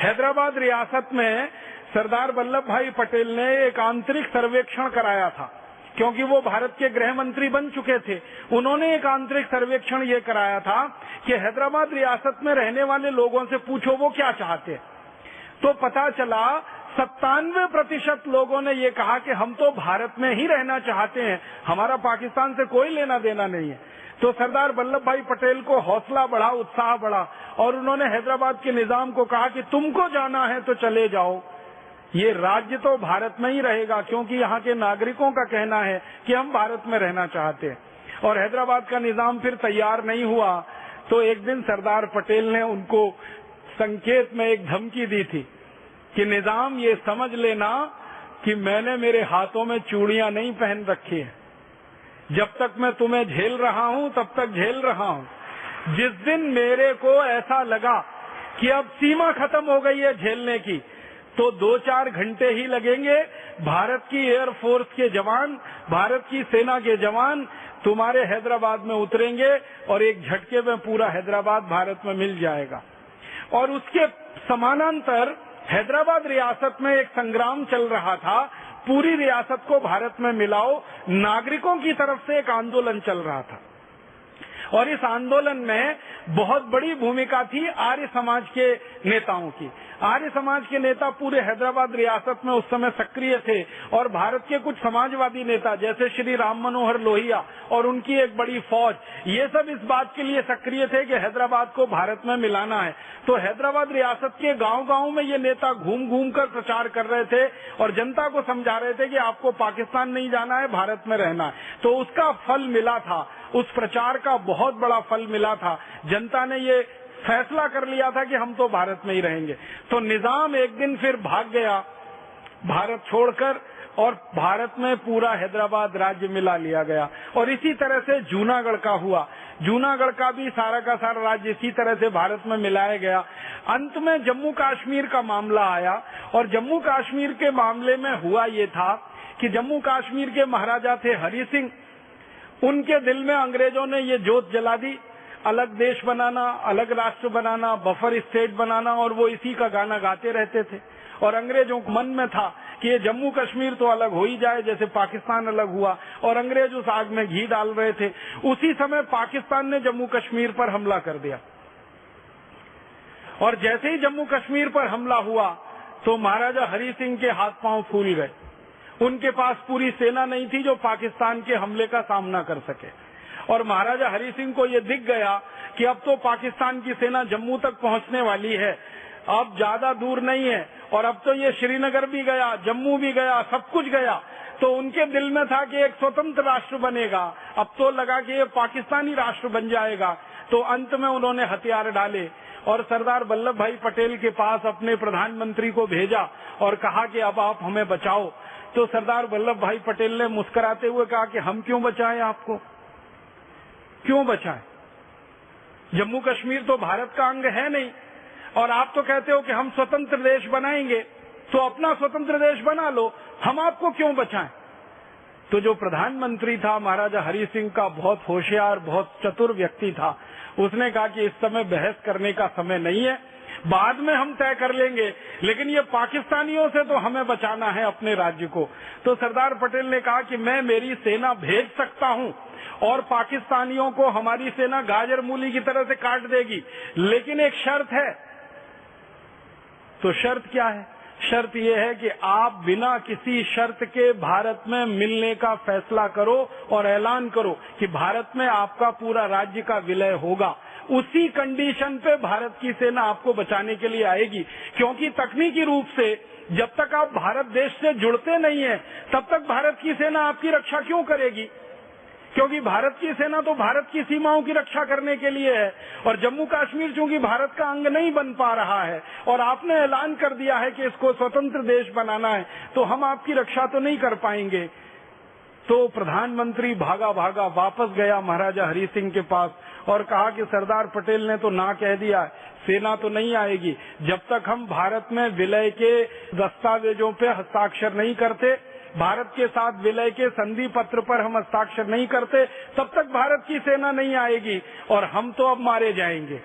हैदराबाद रियासत में सरदार वल्लभ भाई पटेल ने एक आंतरिक सर्वेक्षण कराया था क्योंकि वो भारत के गृह मंत्री बन चुके थे। उन्होंने एक आंतरिक सर्वेक्षण ये कराया था कि हैदराबाद रियासत में रहने वाले लोगों से पूछो वो क्या चाहते हैं। तो पता चला 97% लोगों ने ये कहा कि हम तो भारत में ही रहना चाहते हैं, हमारा पाकिस्तान से कोई लेना देना नहीं है। तो सरदार वल्लभ भाई पटेल को हौसला बढ़ा, उत्साह बढ़ा और उन्होंने हैदराबाद के निजाम को कहा कि तुमको जाना है तो चले जाओ, ये राज्य तो भारत में ही रहेगा, क्योंकि यहाँ के नागरिकों का कहना है कि हम भारत में रहना चाहते हैं। और हैदराबाद का निजाम फिर तैयार नहीं हुआ तो एक दिन सरदार पटेल ने उनको संकेत में एक धमकी दी थी कि निजाम ये समझ लेना कि मैंने मेरे हाथों में चूड़ियां नहीं पहन रखी है, जब तक मैं तुम्हें झेल रहा हूं तब तक झेल रहा हूं। जिस दिन मेरे को ऐसा लगा कि अब सीमा खत्म हो गई है झेलने की, तो 2-4 घंटे ही लगेंगे, भारत की एयरफोर्स के जवान, भारत की सेना के जवान तुम्हारे हैदराबाद में उतरेंगे और एक झटके में पूरा हैदराबाद भारत में मिल जाएगा। और उसके समानांतर हैदराबाद रियासत में एक संग्राम चल रहा था, पूरी रियासत को भारत में मिलाओ, नागरिकों की तरफ से एक आंदोलन चल रहा था। और इस आंदोलन में बहुत बड़ी भूमिका थी आर्य समाज के नेताओं की। आर्य समाज के नेता पूरे हैदराबाद रियासत में उस समय सक्रिय थे और भारत के कुछ समाजवादी नेता जैसे श्री राम मनोहर लोहिया और उनकी एक बड़ी फौज, ये सब इस बात के लिए सक्रिय थे कि हैदराबाद को भारत में मिलाना है। तो हैदराबाद रियासत के गांव-गांव में ये नेता घूम घूम कर प्रचार कर रहे थे और जनता को समझा रहे थे कि आपको पाकिस्तान नहीं जाना है, भारत में रहना है। तो उसका फल मिला था, उस प्रचार का बहुत बड़ा फल मिला था। जनता ने ये फैसला कर लिया था कि हम तो भारत में ही रहेंगे। तो निजाम एक दिन फिर भाग गया भारत छोड़कर और भारत में पूरा हैदराबाद राज्य मिला लिया गया। और इसी तरह से जूनागढ़ का हुआ, जूनागढ़ का भी सारा का सारा राज्य इसी तरह से भारत में मिलाया गया। अंत में जम्मू कश्मीर का मामला आया और जम्मू कश्मीर के मामले में हुआ ये था कि जम्मू कश्मीर के महाराजा थे हरि सिंह, उनके दिल में अंग्रेजों ने ये जोत जला दी, अलग देश बनाना, अलग राष्ट्र बनाना, बफर स्टेट बनाना, और वो इसी का गाना गाते रहते थे। और अंग्रेजों को मन में था कि ये जम्मू कश्मीर तो अलग हो ही जाए जैसे पाकिस्तान अलग हुआ, और अंग्रेज उस आग में घी डाल रहे थे। उसी समय पाकिस्तान ने जम्मू कश्मीर पर हमला कर दिया और जैसे ही जम्मू कश्मीर पर हमला हुआ तो महाराजा हरि सिंह के हाथ पांव फूल गए। उनके पास पूरी सेना नहीं थी जो पाकिस्तान के हमले का सामना कर सके। और महाराजा हरि सिंह को ये दिख गया कि अब तो पाकिस्तान की सेना जम्मू तक पहुंचने वाली है, अब ज्यादा दूर नहीं है, और अब तो ये श्रीनगर भी गया, जम्मू भी गया, सब कुछ गया। तो उनके दिल में था कि एक स्वतंत्र राष्ट्र बनेगा, अब तो लगा कि ये पाकिस्तानी राष्ट्र बन जाएगा। तो अंत में उन्होंने हथियार डाले और सरदार वल्लभ भाई पटेल के पास अपने प्रधानमंत्री को भेजा और कहा कि अब आप हमें बचाओ। तो सरदार वल्लभ भाई पटेल ने मुस्कुराते हुए कहा कि हम क्यों बचाएं आपको, क्यों बचाएं? जम्मू कश्मीर तो भारत का अंग है नहीं, और आप तो कहते हो कि हम स्वतंत्र देश बनाएंगे, तो अपना स्वतंत्र देश बना लो, हम आपको क्यों बचाएं? तो जो प्रधानमंत्री था महाराजा हरि सिंह का बहुत होशियार, बहुत चतुर व्यक्ति था, उसने कहा कि इस समय बहस करने का समय नहीं है, बाद में हम तय कर लेंगे, लेकिन ये पाकिस्तानियों से तो हमें बचाना है अपने राज्य को। तो सरदार पटेल ने कहा कि मैं मेरी सेना भेज सकता हूं और पाकिस्तानियों को हमारी सेना गाजर मूली की तरह से काट देगी, लेकिन एक शर्त है। तो शर्त क्या है? शर्त यह है कि आप बिना किसी शर्त के भारत में मिलने का फैसला करो और ऐलान करो कि भारत में आपका पूरा राज्य का विलय होगा। उसी कंडीशन पे भारत की सेना आपको बचाने के लिए आएगी, क्योंकि तकनीकी रूप से जब तक आप भारत देश से जुड़ते नहीं है तब तक भारत की सेना आपकी रक्षा क्यों करेगी? क्योंकि भारत की सेना तो भारत की सीमाओं की रक्षा करने के लिए है, और जम्मू कश्मीर चूंकि भारत का अंग नहीं बन पा रहा है और आपने ऐलान कर दिया है कि इसको स्वतंत्र देश बनाना है, तो हम आपकी रक्षा तो नहीं कर पाएंगे। तो प्रधानमंत्री भागा भागा वापस गया महाराजा हरि सिंह के पास और कहा कि सरदार पटेल ने तो ना कह दिया, सेना तो नहीं आएगी, जब तक हम भारत में विलय के दस्तावेजों पे हस्ताक्षर नहीं करते, भारत के साथ विलय के संधि पत्र पर हम हस्ताक्षर नहीं करते, तब तक भारत की सेना नहीं आएगी और हम तो अब मारे जाएंगे।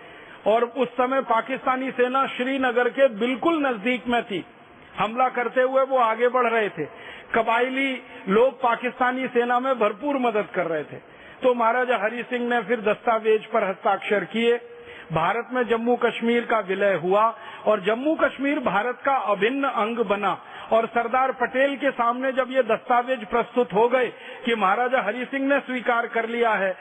और उस समय पाकिस्तानी सेना श्रीनगर के बिल्कुल नजदीक में थी। हमला करते हुए वो आगे बढ़ रहे थे। कबायली लोग पाकिस्तानी सेना में भरपूर मदद कर रहे थे। तो महाराजा हरि सिंह ने फिर दस्तावेज पर हस्ताक्षर किए। भारत में जम्मू कश्मीर का विलय हुआ और जम्मू कश्मीर भारत का अभिन्न अंग बना। और सरदार पटेल के सामने जब ये दस्तावेज प्रस्तुत हो गए कि महाराजा हरि सिंह ने स्वीकार कर लिया है,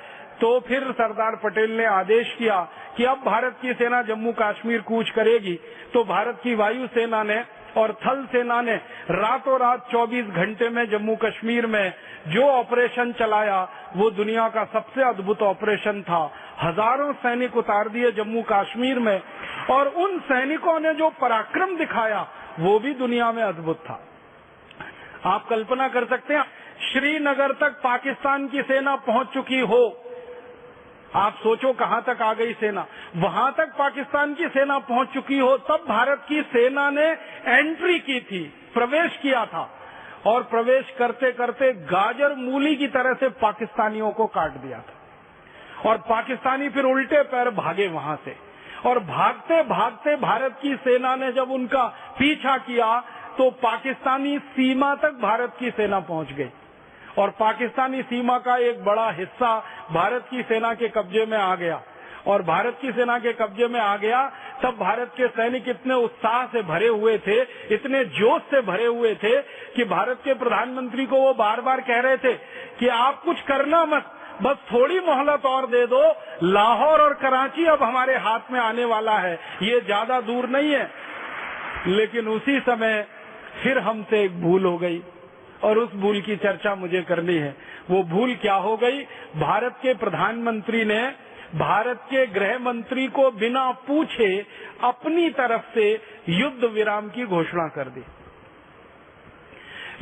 तो फिर सरदार पटेल ने आदेश किया कि अब भारत की सेना जम्मू कश्मीर कूच करेगी। तो भारत की वायु सेना ने और थल सेना ने रातों रात 24 घंटे में जम्मू कश्मीर में जो ऑपरेशन चलाया वो दुनिया का सबसे अद्भुत ऑपरेशन था। हजारों सैनिक उतार दिए जम्मू कश्मीर में और उन सैनिकों ने जो पराक्रम दिखाया वो भी दुनिया में अद्भुत था। आप कल्पना कर सकते हैं श्रीनगर तक पाकिस्तान की सेना पहुंच चुकी हो। आप सोचो कहां तक आ गई सेना। वहां तक पाकिस्तान की सेना पहुंच चुकी हो, तब भारत की सेना ने एंट्री की थी, प्रवेश किया था और प्रवेश करते करते गाजर मूली की तरह से पाकिस्तानियों को काट दिया था। और पाकिस्तानी फिर उल्टे पैर भागे वहां से और भागते भागते भारत की सेना ने जब उनका पीछा किया तो पाकिस्तानी सीमा तक भारत की सेना पहुंच गई और पाकिस्तानी सीमा का एक बड़ा हिस्सा भारत की सेना के कब्जे में आ गया। और भारत की सेना के कब्जे में आ गया तब भारत के सैनिक इतने उत्साह से भरे हुए थे, इतने जोश से भरे हुए थे कि भारत के प्रधानमंत्री को वो बार बार कह रहे थे कि आप कुछ करना मत, बस थोड़ी मोहलत और दे दो, लाहौर और कराची अब हमारे हाथ में आने वाला है, ये ज्यादा दूर नहीं है। लेकिन उसी समय फिर हमसे एक भूल हो गई और उस भूल की चर्चा मुझे करनी है। वो भूल क्या हो गई? भारत के प्रधानमंत्री ने भारत के गृह मंत्री को बिना पूछे अपनी तरफ से युद्ध विराम की घोषणा कर दी।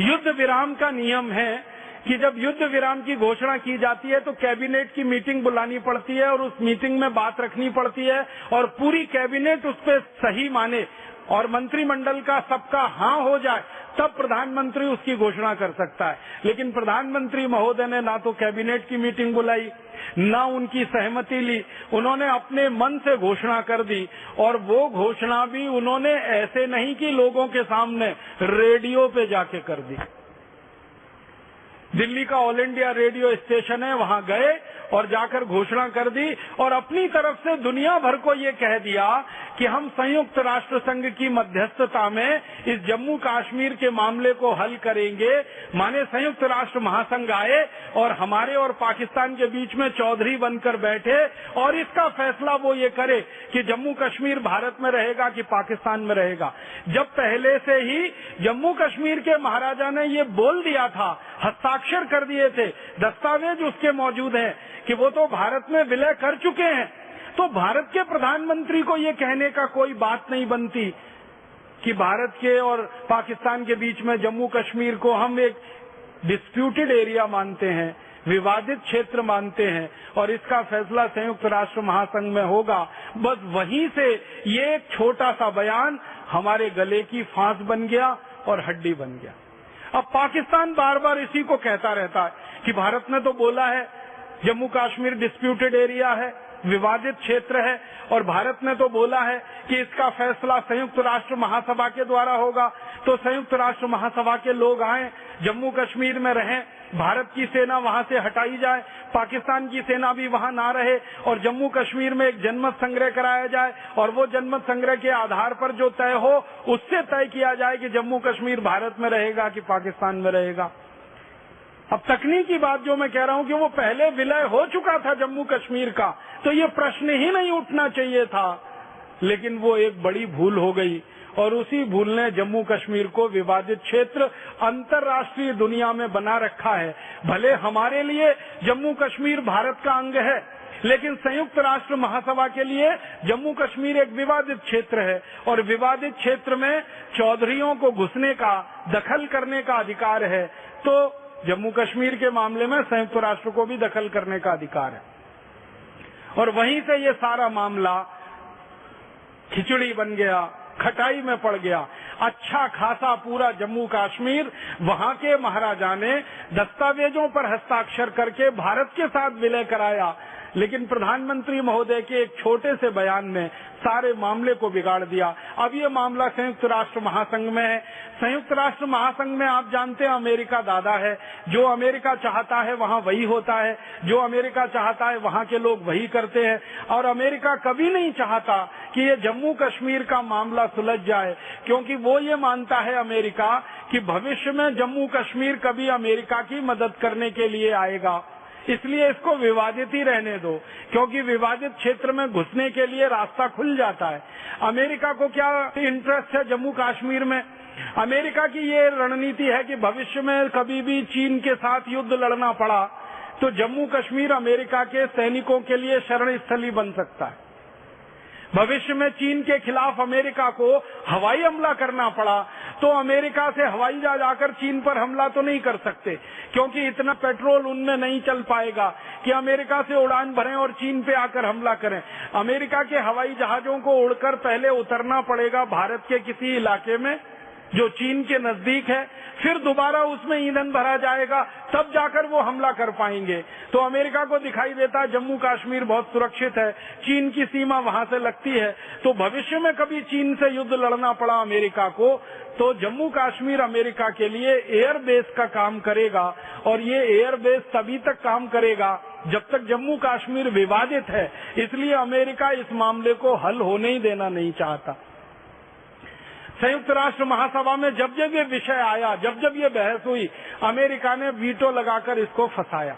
युद्ध विराम का नियम है कि जब युद्ध विराम की घोषणा की जाती है तो कैबिनेट की मीटिंग बुलानी पड़ती है और उस मीटिंग में बात रखनी पड़ती है और पूरी कैबिनेट उस पर सही माने और मंत्रिमंडल का सबका हाँ हो जाए तब प्रधानमंत्री उसकी घोषणा कर सकता है। लेकिन प्रधानमंत्री महोदय ने ना तो कैबिनेट की मीटिंग बुलाई, ना उनकी सहमति ली, उन्होंने अपने मन से घोषणा कर दी। और वो घोषणा भी उन्होंने ऐसे नहीं कि लोगों के सामने, रेडियो पे जाके कर दी। दिल्ली का ऑल इंडिया रेडियो स्टेशन है, वहां गए और जाकर घोषणा कर दी और अपनी तरफ से दुनिया भर को ये कह दिया कि हम संयुक्त राष्ट्र संघ की मध्यस्थता में इस जम्मू कश्मीर के मामले को हल करेंगे। माने संयुक्त राष्ट्र महासंघ आए और हमारे और पाकिस्तान के बीच में चौधरी बनकर बैठे और इसका फैसला वो ये करे कि जम्मू कश्मीर भारत में रहेगा कि पाकिस्तान में रहेगा। जब पहले से ही जम्मू कश्मीर के महाराजा ने ये बोल दिया था, हस्ताक्षर कर दिए थे, दस्तावेज उसके मौजूद हैं कि वो तो भारत में विलय कर चुके हैं, तो भारत के प्रधानमंत्री को ये कहने का कोई बात नहीं बनती कि भारत के और पाकिस्तान के बीच में जम्मू कश्मीर को हम एक डिस्प्यूटेड एरिया मानते हैं, विवादित क्षेत्र मानते हैं और इसका फैसला संयुक्त राष्ट्र महासंघ में होगा। बस वहीं से ये एक छोटा सा बयान हमारे गले की फांस बन गया और हड्डी बन गया। अब पाकिस्तान बार बार इसी को कहता रहता है कि भारत ने तो बोला है जम्मू कश्मीर डिस्प्यूटेड एरिया है, विवादित क्षेत्र है और भारत ने तो बोला है कि इसका फैसला संयुक्त राष्ट्र महासभा के द्वारा होगा। तो संयुक्त राष्ट्र महासभा के लोग आए, जम्मू कश्मीर में रहें, भारत की सेना वहां से हटाई जाए, पाकिस्तान की सेना भी वहां ना रहे और जम्मू कश्मीर में एक जनमत संग्रह कराया जाए और वो जनमत संग्रह के आधार पर जो तय हो उससे तय किया जाए कि जम्मू कश्मीर भारत में रहेगा कि पाकिस्तान में रहेगा। अब तकनीकी बात जो मैं कह रहा हूं कि वो पहले विलय हो चुका था जम्मू कश्मीर का, तो ये प्रश्न ही नहीं उठना चाहिए था। लेकिन वो एक बड़ी भूल हो गई और उसी भूल ने जम्मू कश्मीर को विवादित क्षेत्र अंतर्राष्ट्रीय दुनिया में बना रखा है। भले हमारे लिए जम्मू कश्मीर भारत का अंग है, लेकिन संयुक्त राष्ट्र महासभा के लिए जम्मू कश्मीर एक विवादित क्षेत्र है और विवादित क्षेत्र में चौधरियों को घुसने का, दखल करने का अधिकार है। तो जम्मू कश्मीर के मामले में संयुक्त राष्ट्र को भी दखल करने का अधिकार है और वहीं से ये सारा मामला खिचड़ी बन गया, खटाई में पड़ गया। अच्छा खासा पूरा जम्मू कश्मीर वहां के महाराजा ने दस्तावेजों पर हस्ताक्षर करके भारत के साथ विलय कराया, लेकिन प्रधानमंत्री महोदय के एक छोटे से बयान ने सारे मामले को बिगाड़ दिया। अब ये मामला संयुक्त राष्ट्र महासंघ में है। संयुक्त राष्ट्र महासंघ में आप जानते हैं अमेरिका दादा है, जो अमेरिका चाहता है वहाँ वही होता है, जो अमेरिका चाहता है वहाँ के लोग वही करते हैं। और अमेरिका कभी नहीं चाहता कि ये जम्मू कश्मीर का मामला सुलझ जाए, क्योंकि वो ये मानता है अमेरिका कि भविष्य में जम्मू कश्मीर कभी अमेरिका की मदद करने के लिए आएगा, इसलिए इसको विवादित ही रहने दो, क्योंकि विवादित क्षेत्र में घुसने के लिए रास्ता खुल जाता है। अमेरिका को क्या इंटरेस्ट है जम्मू कश्मीर में? अमेरिका की ये रणनीति है कि भविष्य में कभी भी चीन के साथ युद्ध लड़ना पड़ा तो जम्मू कश्मीर अमेरिका के सैनिकों के लिए शरण स्थली बन सकता है। भविष्य में चीन के खिलाफ अमेरिका को हवाई हमला करना पड़ा तो अमेरिका से हवाई जहाज आकर चीन पर हमला तो नहीं कर सकते, क्योंकि इतना पेट्रोल उनमें नहीं चल पाएगा कि अमेरिका से उड़ान भरें और चीन पे आकर हमला करें। अमेरिका के हवाई जहाजों को उड़कर पहले उतरना पड़ेगा भारत के किसी इलाके में जो चीन के नजदीक है, फिर दोबारा उसमें ईंधन भरा जाएगा, तब जाकर वो हमला कर पाएंगे। तो अमेरिका को दिखाई देता है जम्मू कश्मीर बहुत सुरक्षित है, चीन की सीमा वहां से लगती है, तो भविष्य में कभी चीन से युद्ध लड़ना पड़ा अमेरिका को तो जम्मू कश्मीर अमेरिका के लिए एयर बेस का काम करेगा। और ये एयर बेस तभी तक काम करेगा जब तक जम्मू कश्मीर विवादित है, इसलिए अमेरिका इस मामले को हल होने ही देना नहीं चाहता। संयुक्त राष्ट्र महासभा में जब जब ये विषय आया, जब जब ये बहस हुई, अमेरिका ने वीटो लगाकर इसको फंसाया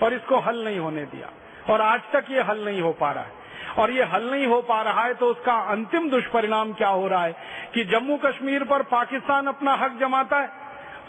और इसको हल नहीं होने दिया, और आज तक ये हल नहीं हो पा रहा है। और ये हल नहीं हो पा रहा है तो उसका अंतिम दुष्परिणाम क्या हो रहा है कि जम्मू कश्मीर पर पाकिस्तान अपना हक जमाता है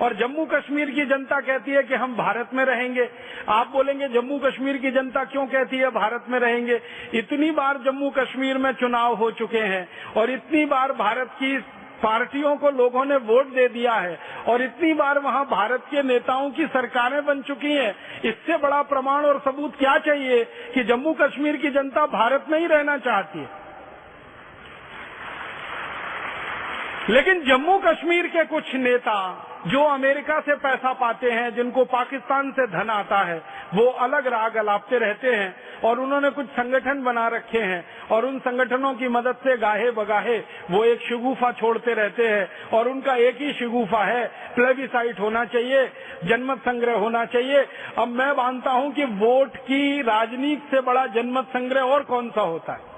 और जम्मू कश्मीर की जनता कहती है कि हम भारत में रहेंगे। आप बोलेंगे जम्मू कश्मीर की जनता क्यों कहती है भारत में रहेंगे? इतनी बार जम्मू कश्मीर में चुनाव हो चुके हैं और इतनी बार भारत की पार्टियों को लोगों ने वोट दे दिया है और इतनी बार वहां भारत के नेताओं की सरकारें बन चुकी हैं। इससे बड़ा प्रमाण और सबूत क्या चाहिए कि जम्मू कश्मीर की जनता भारत में ही रहना चाहती है? लेकिन जम्मू कश्मीर के कुछ नेता जो अमेरिका से पैसा पाते हैं, जिनको पाकिस्तान से धन आता है, वो अलग राग अलापते रहते हैं और उन्होंने कुछ संगठन बना रखे हैं और उन संगठनों की मदद से गाहे बगाहे वो एक शगुफा छोड़ते रहते हैं और उनका एक ही शगुफा है, प्लेबिसाइट होना चाहिए, जनमत संग्रह होना चाहिए। अब मैं मानता हूं कि वोट की राजनीति से बड़ा जनमत संग्रह और कौन सा होता है।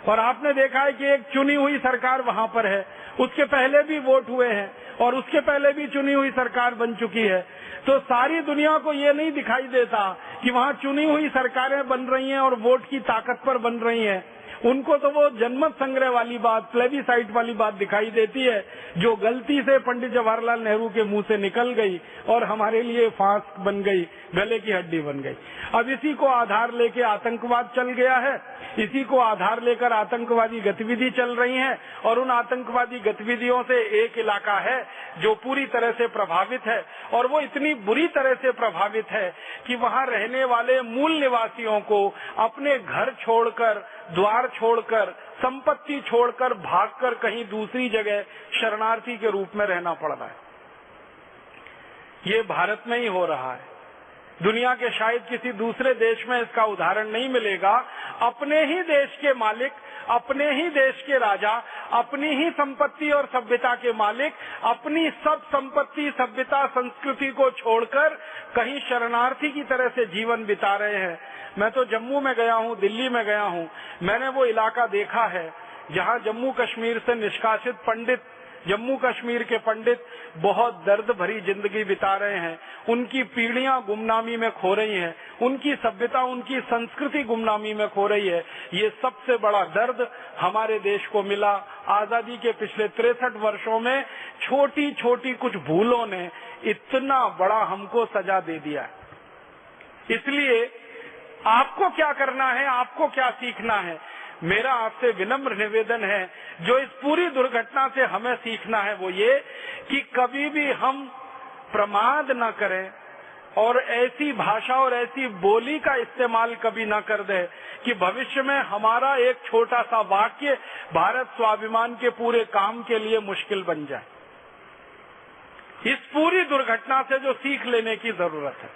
और आपने देखा है कि एक चुनी हुई सरकार वहां पर है, उसके पहले भी वोट हुए हैं और उसके पहले भी चुनी हुई सरकार बन चुकी है। तो सारी दुनिया को ये नहीं दिखाई देता कि वहां चुनी हुई सरकारें बन रही हैं और वोट की ताकत पर बन रही हैं। उनको तो वो जनमत संग्रह वाली बात, प्लेबिसाइट वाली बात दिखाई देती है, जो गलती से पंडित जवाहरलाल नेहरू के मुंह से निकल गई और हमारे लिए फांस बन गई, गले की हड्डी बन गई। अब इसी को आधार लेके आतंकवाद चल गया है, इसी को आधार लेकर आतंकवादी गतिविधि चल रही है और उन आतंकवादी गतिविधियों से एक इलाका है जो पूरी तरह से प्रभावित है और वो इतनी बुरी तरह से प्रभावित है कि वहां रहने वाले मूल निवासियों को अपने घर छोड़कर, द्वार छोड़कर, संपत्ति छोड़कर भागकर कहीं दूसरी जगह शरणार्थी के रूप में रहना पड़ रहा है। ये भारत में ही हो रहा है, दुनिया के शायद किसी दूसरे देश में इसका उदाहरण नहीं मिलेगा। अपने ही देश के मालिक, अपने ही देश के राजा, अपनी ही संपत्ति और सभ्यता के मालिक अपनी सब संपत्ति, सभ्यता, संस्कृति को छोड़कर कहीं शरणार्थी की तरह से जीवन बिता रहे हैं। मैं तो जम्मू में गया हूँ, दिल्ली में गया हूँ, मैंने वो इलाका देखा है जहाँ जम्मू कश्मीर से निष्कासित पंडित, जम्मू कश्मीर के पंडित बहुत दर्द भरी जिंदगी बिता रहे हैं। उनकी पीढ़ियां गुमनामी में खो रही हैं, उनकी सभ्यता, उनकी संस्कृति गुमनामी में खो रही है। ये सबसे बड़ा दर्द हमारे देश को मिला। आजादी के पिछले 63 वर्षों में छोटी छोटी कुछ भूलों ने इतना बड़ा हमको सजा दे दिया है। इसलिए आपको क्या करना है, आपको क्या सीखना है? मेरा आपसे विनम्र निवेदन है, जो इस पूरी दुर्घटना से हमें सीखना है वो ये कि कभी भी हम प्रमाद न करें और ऐसी भाषा और ऐसी बोली का इस्तेमाल कभी न कर दे कि भविष्य में हमारा एक छोटा सा वाक्य भारत स्वाभिमान के पूरे काम के लिए मुश्किल बन जाए। इस पूरी दुर्घटना से जो सीख लेने की जरूरत है।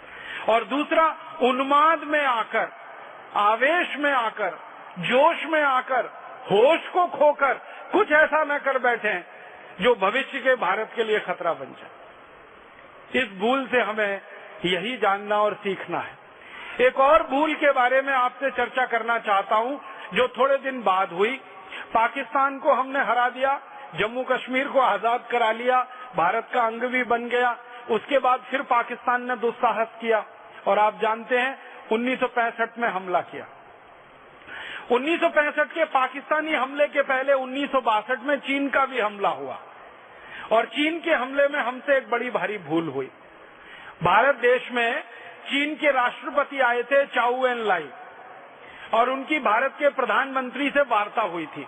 और दूसरा, उन्माद में आकर, आवेश में आकर, जोश में आकर, होश को खोकर कुछ ऐसा न कर बैठे जो भविष्य के भारत के लिए खतरा बन जाए। इस भूल से हमें यही जानना और सीखना है। एक और भूल के बारे में आपसे चर्चा करना चाहता हूं, जो थोड़े दिन बाद हुई। पाकिस्तान को हमने हरा दिया, जम्मू कश्मीर को आजाद करा लिया, भारत का अंग भी बन गया। उसके बाद फिर पाकिस्तान ने दुस्साहस किया और आप जानते हैं 1965 में हमला किया। 1965 के पाकिस्तानी हमले के पहले 1962 में चीन का भी हमला हुआ और चीन के हमले में हमसे एक बड़ी भारी भूल हुई। भारत देश में चीन के राष्ट्रपति आए थे, चाउ एन लाई, और उनकी भारत के प्रधानमंत्री से वार्ता हुई थी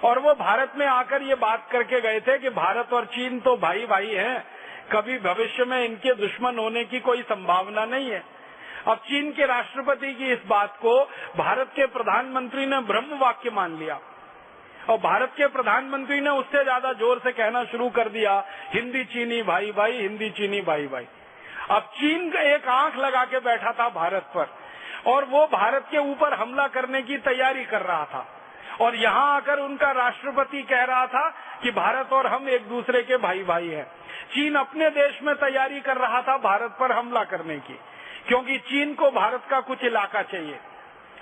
और वो भारत में आकर ये बात करके गए थे कि भारत और चीन तो भाई भाई हैं, कभी भविष्य में इनके दुश्मन होने की कोई संभावना नहीं है। अब चीन के राष्ट्रपति की इस बात को भारत के प्रधानमंत्री ने ब्रह्म वाक्य मान लिया और भारत के प्रधानमंत्री ने उससे ज्यादा जोर से कहना शुरू कर दिया, हिंदी चीनी भाई भाई, हिंदी चीनी भाई भाई। अब चीन एक आंख लगा के बैठा था भारत पर और वो भारत के ऊपर हमला करने की तैयारी कर रहा था और यहाँ आकर उनका राष्ट्रपति कह रहा था कि भारत और हम एक दूसरे के भाई भाई हैं। चीन अपने देश में तैयारी कर रहा था भारत पर हमला करने की, क्योंकि चीन को भारत का कुछ इलाका चाहिए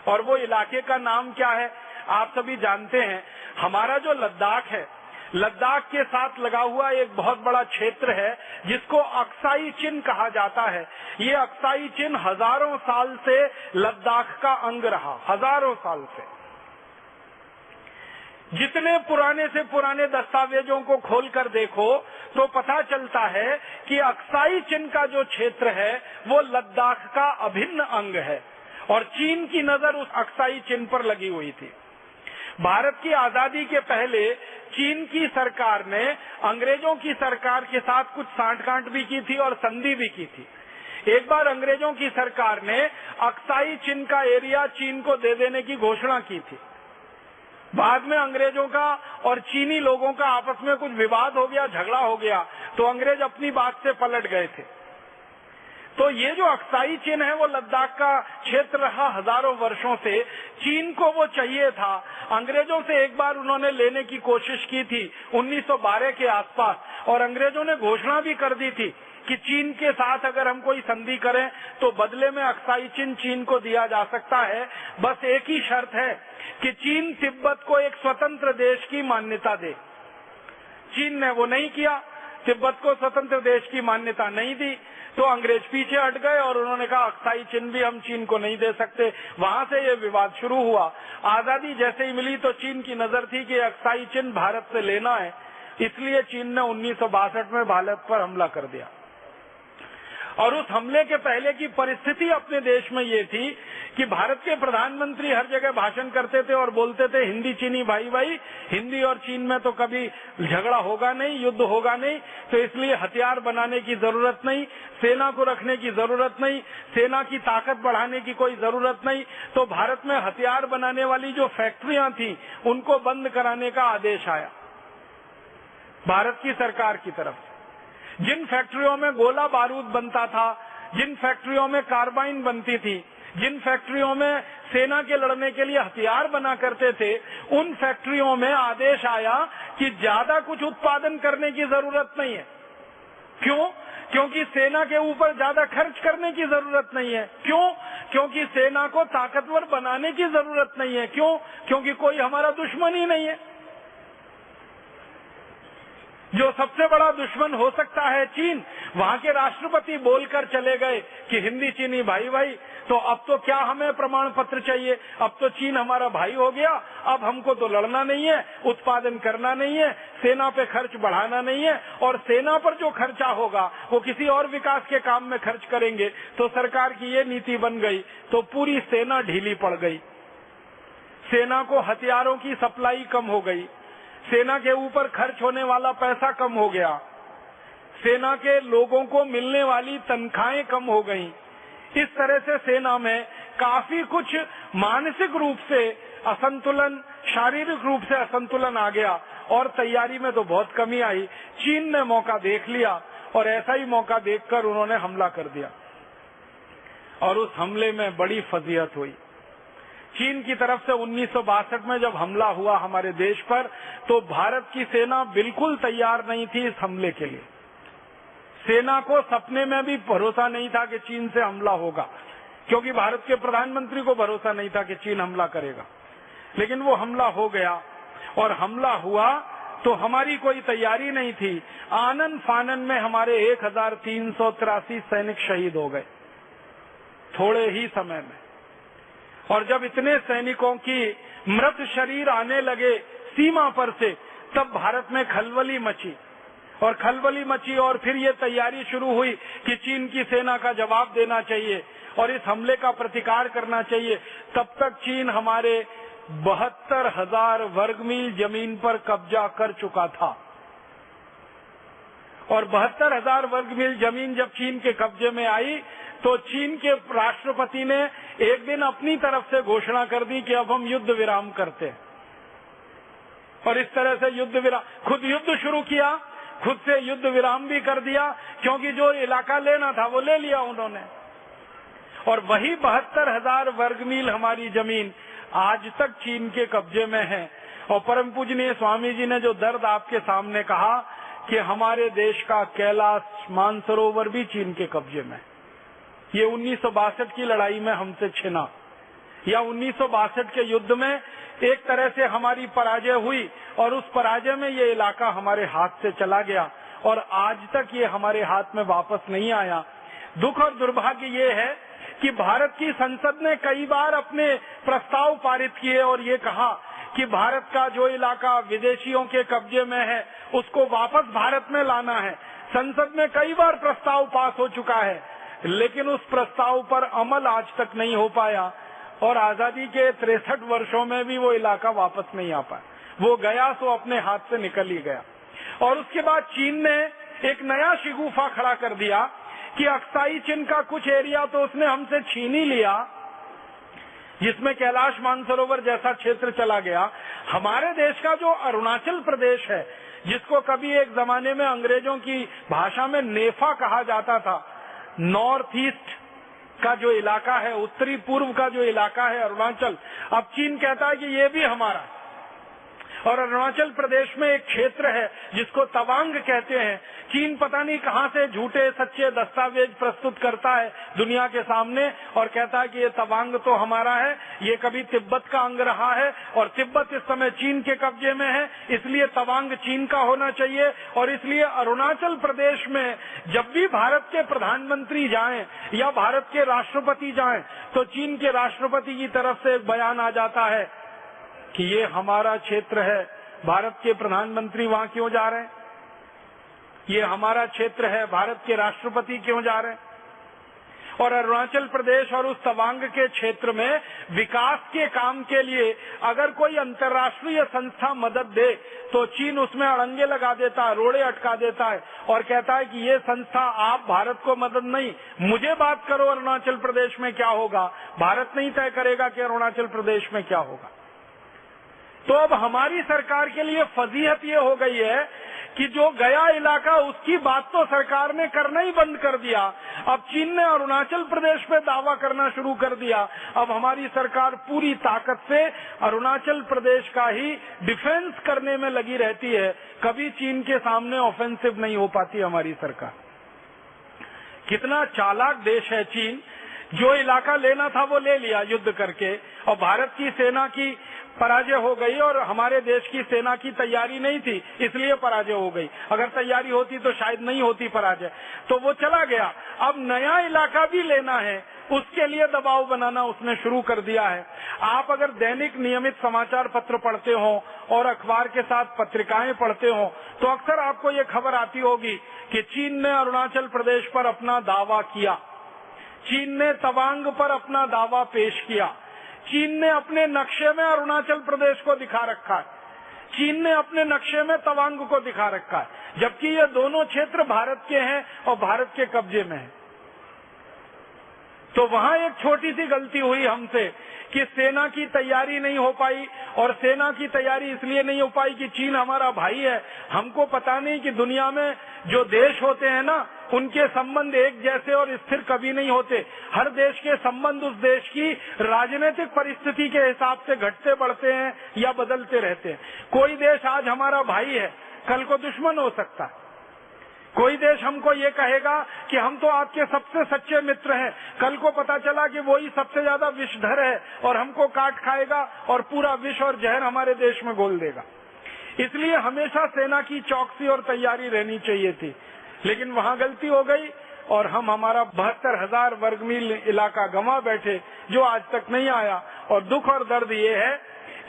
और वो इलाके का नाम क्या है आप सभी जानते हैं। हमारा जो लद्दाख है, लद्दाख के साथ लगा हुआ एक बहुत बड़ा क्षेत्र है जिसको अक्साई चिन कहा जाता है। ये अक्साई चिन हजारों साल से लद्दाख का अंग रहा, हजारों साल से। जितने पुराने से पुराने दस्तावेजों को खोलकर देखो तो पता चलता है कि अक्साई चिन का जो क्षेत्र है वो लद्दाख का अभिन्न अंग है और चीन की नजर उस अक्साई चिन पर लगी हुई थी। भारत की आजादी के पहले चीन की सरकार ने अंग्रेजों की सरकार के साथ कुछ सांठगांठ भी की थी और संधि भी की थी। एक बार अंग्रेजों की सरकार ने अक्साई चिन का एरिया चीन को दे देने की घोषणा की थी। बाद में अंग्रेजों का और चीनी लोगों का आपस में कुछ विवाद हो गया, झगड़ा हो गया, तो अंग्रेज अपनी बात से पलट गए थे। तो ये जो अक्साई चिन है वो लद्दाख का क्षेत्र रहा हजारों वर्षों से। चीन को वो चाहिए था। अंग्रेजों से एक बार उन्होंने लेने की कोशिश की थी 1912 के आसपास और अंग्रेजों ने घोषणा भी कर दी थी कि चीन के साथ अगर हम कोई संधि करें तो बदले में अक्साई चिन चीन को दिया जा सकता है। बस एक ही शर्त है कि चीन तिब्बत को एक स्वतंत्र देश की मान्यता दे। चीन ने वो नहीं किया, तिब्बत को स्वतंत्र देश की मान्यता नहीं दी, तो अंग्रेज पीछे हट गए और उन्होंने कहा अक्साई चिन भी हम चीन को नहीं दे सकते। वहां से ये विवाद शुरू हुआ। आजादी जैसे ही मिली तो चीन की नजर थी कि अक्साई चिन भारत से लेना है, इसलिए चीन ने 1962 में भारत पर हमला कर दिया। और उस हमले के पहले की परिस्थिति अपने देश में ये थी कि भारत के प्रधानमंत्री हर जगह भाषण करते थे और बोलते थे हिंदी चीनी भाई भाई, हिंदी और चीन में तो कभी झगड़ा होगा नहीं, युद्ध होगा नहीं, तो इसलिए हथियार बनाने की जरूरत नहीं, सेना को रखने की जरूरत नहीं, सेना की ताकत बढ़ाने की कोई जरूरत नहीं। तो भारत में हथियार बनाने वाली जो फैक्ट्रियां थी उनको बंद कराने का आदेश आया भारत की सरकार की तरफ से। जिन फैक्ट्रियों में गोला बारूद बनता था, जिन फैक्ट्रियों में कार्बाइन बनती थी, जिन फैक्ट्रियों में सेना के लड़ने के लिए हथियार बना करते थे, उन फैक्ट्रियों में आदेश आया कि ज्यादा कुछ उत्पादन करने की जरूरत नहीं है। क्यों? क्योंकि सेना के ऊपर ज्यादा खर्च करने की जरूरत नहीं है। क्यों? क्योंकि सेना को ताकतवर बनाने की जरूरत नहीं है। क्यों? क्योंकि कोई हमारा दुश्मन ही नहीं है। जो सबसे बड़ा दुश्मन हो सकता है चीन, वहां के राष्ट्रपति बोलकर चले गए कि हिंदी चीनी भाई भाई, तो अब तो क्या हमें प्रमाण पत्र चाहिए? अब तो चीन हमारा भाई हो गया, अब हमको तो लड़ना नहीं है, उत्पादन करना नहीं है, सेना पे खर्च बढ़ाना नहीं है, और सेना पर जो खर्चा होगा वो किसी और विकास के काम में खर्च करेंगे। तो सरकार की ये नीति बन गई, तो पूरी सेना ढीली पड़ गई। सेना को हथियारों की सप्लाई कम हो गई, सेना के ऊपर खर्च होने वाला पैसा कम हो गया, सेना के लोगों को मिलने वाली तनख्वाहें कम हो गईं। इस तरह से सेना में काफी कुछ मानसिक रूप से असंतुलन, शारीरिक रूप से असंतुलन आ गया और तैयारी में तो बहुत कमी आई। चीन ने मौका देख लिया और ऐसा ही मौका देखकर उन्होंने हमला कर दिया और उस हमले में बड़ी फजीहत हुई। चीन की तरफ से 1962 में जब हमला हुआ हमारे देश पर, तो भारत की सेना बिल्कुल तैयार नहीं थी इस हमले के लिए। सेना को सपने में भी भरोसा नहीं था कि चीन से हमला होगा, क्योंकि भारत के प्रधानमंत्री को भरोसा नहीं था कि चीन हमला करेगा। लेकिन वो हमला हो गया, और हमला हुआ तो हमारी कोई तैयारी नहीं थी। आनन फानन में हमारे 1383 सैनिक शहीद हो गए थोड़े ही समय में। और जब इतने सैनिकों की मृत शरीर आने लगे सीमा पर से, तब भारत में खलबली मची और फिर ये तैयारी शुरू हुई कि चीन की सेना का जवाब देना चाहिए और इस हमले का प्रतिकार करना चाहिए। तब तक चीन हमारे 72,000 वर्ग मील जमीन पर कब्जा कर चुका था। और 72,000 वर्ग मील जमीन जब चीन के कब्जे में आई, तो चीन के राष्ट्रपति ने एक दिन अपनी तरफ से घोषणा कर दी कि अब हम युद्ध विराम करते हैं। और इस तरह से खुद युद्ध शुरू किया, खुद से युद्ध विराम भी कर दिया, क्योंकि जो इलाका लेना था वो ले लिया उन्होंने। और वही 72,000 वर्ग मील हमारी जमीन आज तक चीन के कब्जे में है। और परम पूजनीय स्वामी जी ने जो दर्द आपके सामने कहा कि हमारे देश का कैलाश मानसरोवर भी चीन के कब्जे में, ये 1962 की लड़ाई में हमसे छिना, या 1962 के युद्ध में एक तरह से हमारी पराजय हुई, और उस पराजय में ये इलाका हमारे हाथ से चला गया और आज तक ये हमारे हाथ में वापस नहीं आया। दुख और दुर्भाग्य ये है कि भारत की संसद ने कई बार अपने प्रस्ताव पारित किए और ये कहा कि भारत का जो इलाका विदेशियों के कब्जे में है उसको वापस भारत में लाना है। संसद में कई बार प्रस्ताव पास हो चुका है, लेकिन उस प्रस्ताव पर अमल आज तक नहीं हो पाया, और आजादी के 63 वर्षों में भी वो इलाका वापस नहीं आ पाया। वो गया तो अपने हाथ से निकल ही गया। और उसके बाद चीन ने एक नया शिगुफा खड़ा कर दिया कि अक्साई चीन का कुछ एरिया तो उसने हमसे छीन ही लिया, जिसमें कैलाश मानसरोवर जैसा क्षेत्र चला गया। हमारे देश का जो अरुणाचल प्रदेश है, जिसको कभी एक जमाने में अंग्रेजों की भाषा में नेफा कहा जाता था, नॉर्थ ईस्ट का जो इलाका है, उत्तरी पूर्व का जो इलाका है अरुणाचल, अब चीन कहता है कि ये भी हमारा है। और अरुणाचल प्रदेश में एक क्षेत्र है जिसको तवांग कहते हैं। चीन पता नहीं कहां से झूठे सच्चे दस्तावेज प्रस्तुत करता है दुनिया के सामने और कहता है कि ये तवांग तो हमारा है, ये कभी तिब्बत का अंग रहा है और तिब्बत इस समय चीन के कब्जे में है, इसलिए तवांग चीन का होना चाहिए। और इसलिए अरुणाचल प्रदेश में जब भी भारत के प्रधानमंत्री जाएं या भारत के राष्ट्रपति जाएं, तो चीन के राष्ट्रपति की तरफ से एक बयान आ जाता है कि ये हमारा क्षेत्र है। भारत के प्रधानमंत्री वहां क्यों जा रहे हैं? ये हमारा क्षेत्र है, भारत के राष्ट्रपति क्यों जा रहे हैं? और अरुणाचल प्रदेश और उस तवांग के क्षेत्र में विकास के काम के लिए अगर कोई अंतर्राष्ट्रीय संस्था मदद दे तो चीन उसमें अड़ंगे लगा देता है, रोड़े अटका देता है और कहता है कि ये संस्था आप भारत को मदद नहीं, मुझे बात करो अरुणाचल प्रदेश में क्या होगा, भारत नहीं तय करेगा कि अरुणाचल प्रदेश में क्या होगा। तो अब हमारी सरकार के लिए फजीहत ये हो गई है कि जो गया इलाका उसकी बात तो सरकार ने करना ही बंद कर दिया। अब चीन ने अरुणाचल प्रदेश पे दावा करना शुरू कर दिया। अब हमारी सरकार पूरी ताकत से अरुणाचल प्रदेश का ही डिफेंस करने में लगी रहती है, कभी चीन के सामने ऑफेंसिव नहीं हो पाती हमारी सरकार। कितना चालाक देश है चीन, जो इलाका लेना था वो ले लिया युद्ध करके, और भारत की सेना की पराजय हो गई और हमारे देश की सेना की तैयारी नहीं थी इसलिए पराजय हो गई। अगर तैयारी होती तो शायद नहीं होती पराजय, तो वो चला गया। अब नया इलाका भी लेना है, उसके लिए दबाव बनाना उसने शुरू कर दिया है। आप अगर दैनिक नियमित समाचार पत्र पढ़ते हो और अखबार के साथ पत्रिकाएं पढ़ते हो तो अक्सर आपको ये खबर आती होगी कि चीन ने अरुणाचल प्रदेश पर अपना दावा किया, चीन ने तवांग पर अपना दावा पेश किया, चीन ने अपने नक्शे में अरुणाचल प्रदेश को दिखा रखा है, चीन ने अपने नक्शे में तवांग को दिखा रखा है, जबकि ये दोनों क्षेत्र भारत के हैं और भारत के कब्जे में है। तो वहां एक छोटी सी गलती हुई हमसे कि सेना की तैयारी नहीं हो पाई, और सेना की तैयारी इसलिए नहीं हो पाई कि चीन हमारा भाई है। हमको पता नहीं कि दुनिया में जो देश होते हैं ना, उनके संबंध एक जैसे और स्थिर कभी नहीं होते। हर देश के संबंध उस देश की राजनीतिक परिस्थिति के हिसाब से घटते बढ़ते हैं या बदलते रहते हैं। कोई देश आज हमारा भाई है, कल को दुश्मन हो सकता है। कोई देश हमको ये कहेगा कि हम तो आपके सबसे सच्चे मित्र हैं, कल को पता चला कि वही सबसे ज्यादा विषधर है और हमको काट खाएगा और पूरा विष और जहर हमारे देश में घोल देगा। इसलिए हमेशा सेना की चौकसी और तैयारी रहनी चाहिए थी, लेकिन वहां गलती हो गई और हम हमारा 72,000 वर्ग मील इलाका गंवा बैठे, जो आज तक नहीं आया। और दुख और दर्द ये है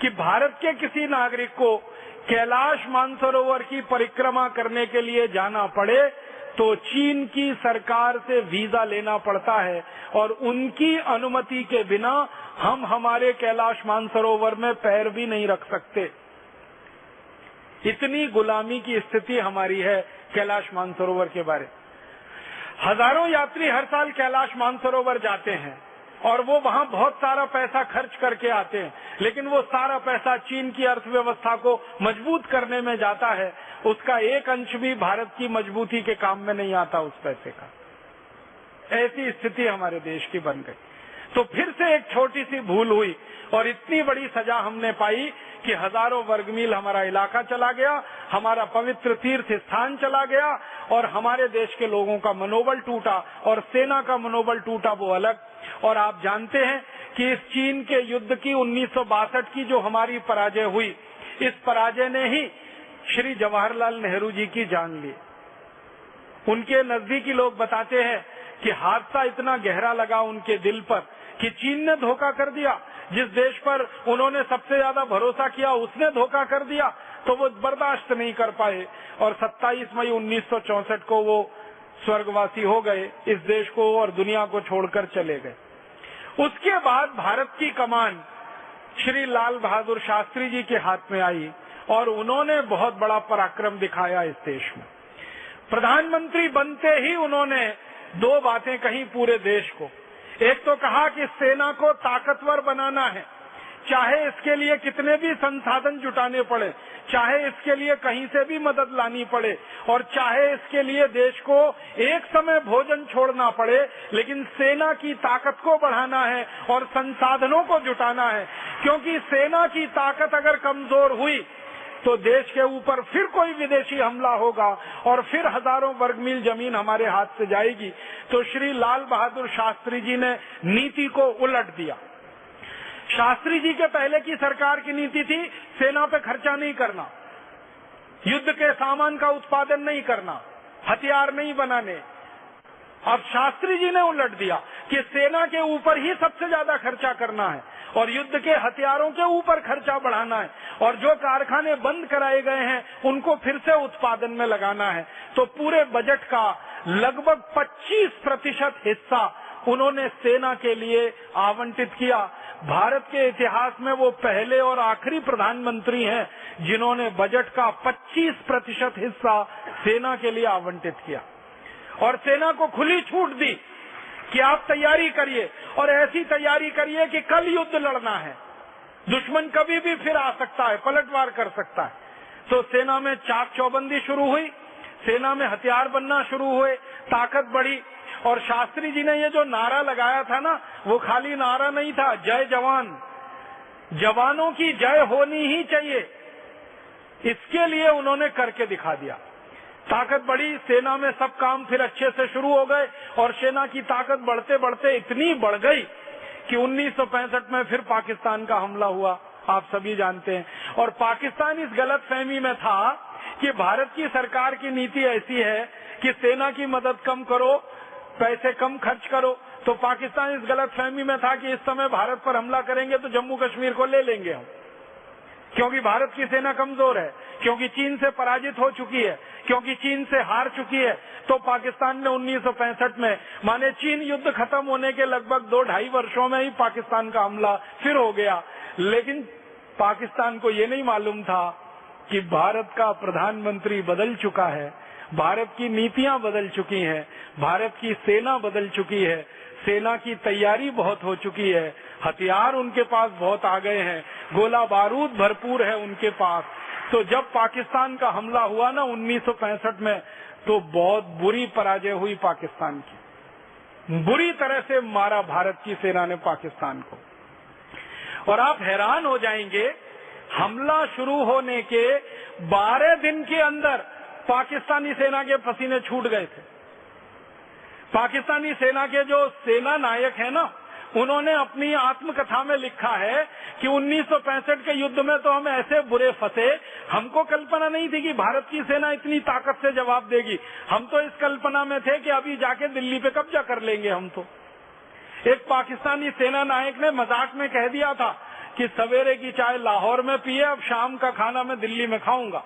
कि भारत के किसी नागरिक को कैलाश मानसरोवर की परिक्रमा करने के लिए जाना पड़े तो चीन की सरकार से वीजा लेना पड़ता है, और उनकी अनुमति के बिना हम हमारे कैलाश मानसरोवर में पैर भी नहीं रख सकते। इतनी गुलामी की स्थिति हमारी है कैलाश मानसरोवर के बारे। हजारों यात्री हर साल कैलाश मानसरोवर जाते हैं और वो वहाँ बहुत सारा पैसा खर्च करके आते हैं, लेकिन वो सारा पैसा चीन की अर्थव्यवस्था को मजबूत करने में जाता है। उसका एक अंश भी भारत की मजबूती के काम में नहीं आता उस पैसे का। ऐसी स्थिति हमारे देश की बन गई। तो फिर से एक छोटी सी भूल हुई और इतनी बड़ी सजा हमने पाई कि हजारों वर्ग मील हमारा इलाका चला गया, हमारा पवित्र तीर्थ स्थान चला गया, और हमारे देश के लोगों का मनोबल टूटा और सेना का मनोबल टूटा, वो अलग। और आप जानते हैं कि इस चीन के युद्ध की 1962 की जो हमारी पराजय हुई, इस पराजय ने ही श्री जवाहरलाल नेहरू जी की जान ली। उनके नजदीकी लोग बताते हैं कि हादसा इतना गहरा लगा उनके दिल पर कि चीन ने धोखा कर दिया। जिस देश पर उन्होंने सबसे ज्यादा भरोसा किया उसने धोखा कर दिया, तो वो बर्दाश्त नहीं कर पाए और 27 मई 1964 को वो स्वर्गवासी हो गए, इस देश को और दुनिया को छोड़कर चले गए। उसके बाद भारत की कमान श्री लाल बहादुर शास्त्री जी के हाथ में आई और उन्होंने बहुत बड़ा पराक्रम दिखाया इस देश में। प्रधानमंत्री बनते ही उन्होंने दो बातें कही पूरे देश को। एक तो कहा कि सेना को ताकतवर बनाना है, चाहे इसके लिए कितने भी संसाधन जुटाने पड़े, चाहे इसके लिए कहीं से भी मदद लानी पड़े, और चाहे इसके लिए देश को एक समय भोजन छोड़ना पड़े, लेकिन सेना की ताकत को बढ़ाना है और संसाधनों को जुटाना है। क्योंकि सेना की ताकत अगर कमजोर हुई तो देश के ऊपर फिर कोई विदेशी हमला होगा और फिर हजारों वर्ग मील जमीन हमारे हाथ से जाएगी। तो श्री लाल बहादुर शास्त्री जी ने नीति को उलट दिया। शास्त्री जी के पहले की सरकार की नीति थी सेना पे खर्चा नहीं करना, युद्ध के सामान का उत्पादन नहीं करना, हथियार नहीं बनाने। अब शास्त्री जी ने उलट दिया कि सेना के ऊपर ही सबसे ज्यादा खर्चा करना है और युद्ध के हथियारों के ऊपर खर्चा बढ़ाना है, और जो कारखाने बंद कराए गए हैं उनको फिर से उत्पादन में लगाना है। तो पूरे बजट का लगभग 25% हिस्सा उन्होंने सेना के लिए आवंटित किया। भारत के इतिहास में वो पहले और आखिरी प्रधानमंत्री हैं जिन्होंने बजट का 25% हिस्सा सेना के लिए आवंटित किया और सेना को खुली छूट दी कि आप तैयारी करिए और ऐसी तैयारी करिए कि कल युद्ध लड़ना है, दुश्मन कभी भी फिर आ सकता है, पलटवार कर सकता है। तो सेना में चाक चौबंदी शुरू हुई, सेना में हथियार बनना शुरू हुए, ताकत बढ़ी। और शास्त्री जी ने ये जो नारा लगाया था ना, वो खाली नारा नहीं था, जय जवान, जवानों की जय होनी ही चाहिए, इसके लिए उन्होंने करके दिखा दिया। ताकत बढ़ी, सेना में सब काम फिर अच्छे से शुरू हो गए और सेना की ताकत बढ़ते बढ़ते इतनी बढ़ गई कि 1965 में फिर पाकिस्तान का हमला हुआ, आप सभी जानते हैं। और पाकिस्तान इस गलत फहमी में था कि भारत की सरकार की नीति ऐसी है कि सेना की मदद कम करो, पैसे कम खर्च करो। तो पाकिस्तान इस गलत फहमी में था कि इस समय भारत पर हमला करेंगे तो जम्मू कश्मीर को ले लेंगे हम, क्योंकि भारत की सेना कमजोर है, क्योंकि चीन से पराजित हो चुकी है, क्योंकि चीन से हार चुकी है। तो पाकिस्तान ने 1965 में, माने चीन युद्ध खत्म होने के लगभग 2-2.5 वर्षों में ही पाकिस्तान का हमला फिर हो गया। लेकिन पाकिस्तान को ये नहीं मालूम था कि भारत का प्रधानमंत्री बदल चुका है, भारत की नीतियां बदल चुकी हैं, भारत की सेना बदल चुकी है, सेना की तैयारी बहुत हो चुकी है, हथियार उनके पास बहुत आ गए हैं, गोला बारूद भरपूर है उनके पास। तो जब पाकिस्तान का हमला हुआ ना 1965 में, तो बहुत बुरी पराजय हुई पाकिस्तान की, बुरी तरह से मारा भारत की सेना ने पाकिस्तान को। और आप हैरान हो जाएंगे, हमला शुरू होने के 12 दिन के अंदर पाकिस्तानी सेना के पसीने छूट गए थे। पाकिस्तानी सेना के जो सेना नायक है ना, उन्होंने अपनी आत्मकथा में लिखा है कि 1965 के युद्ध में तो हम ऐसे बुरे फंसे, हमको कल्पना नहीं थी कि भारत की सेना इतनी ताकत से जवाब देगी। हम तो इस कल्पना में थे कि अभी जाके दिल्ली पे कब्जा कर लेंगे हम तो। एक पाकिस्तानी सेना नायक ने मजाक में कह दिया था कि सवेरे की चाय लाहौर में पिए, अब शाम का खाना मैं दिल्ली में खाऊंगा।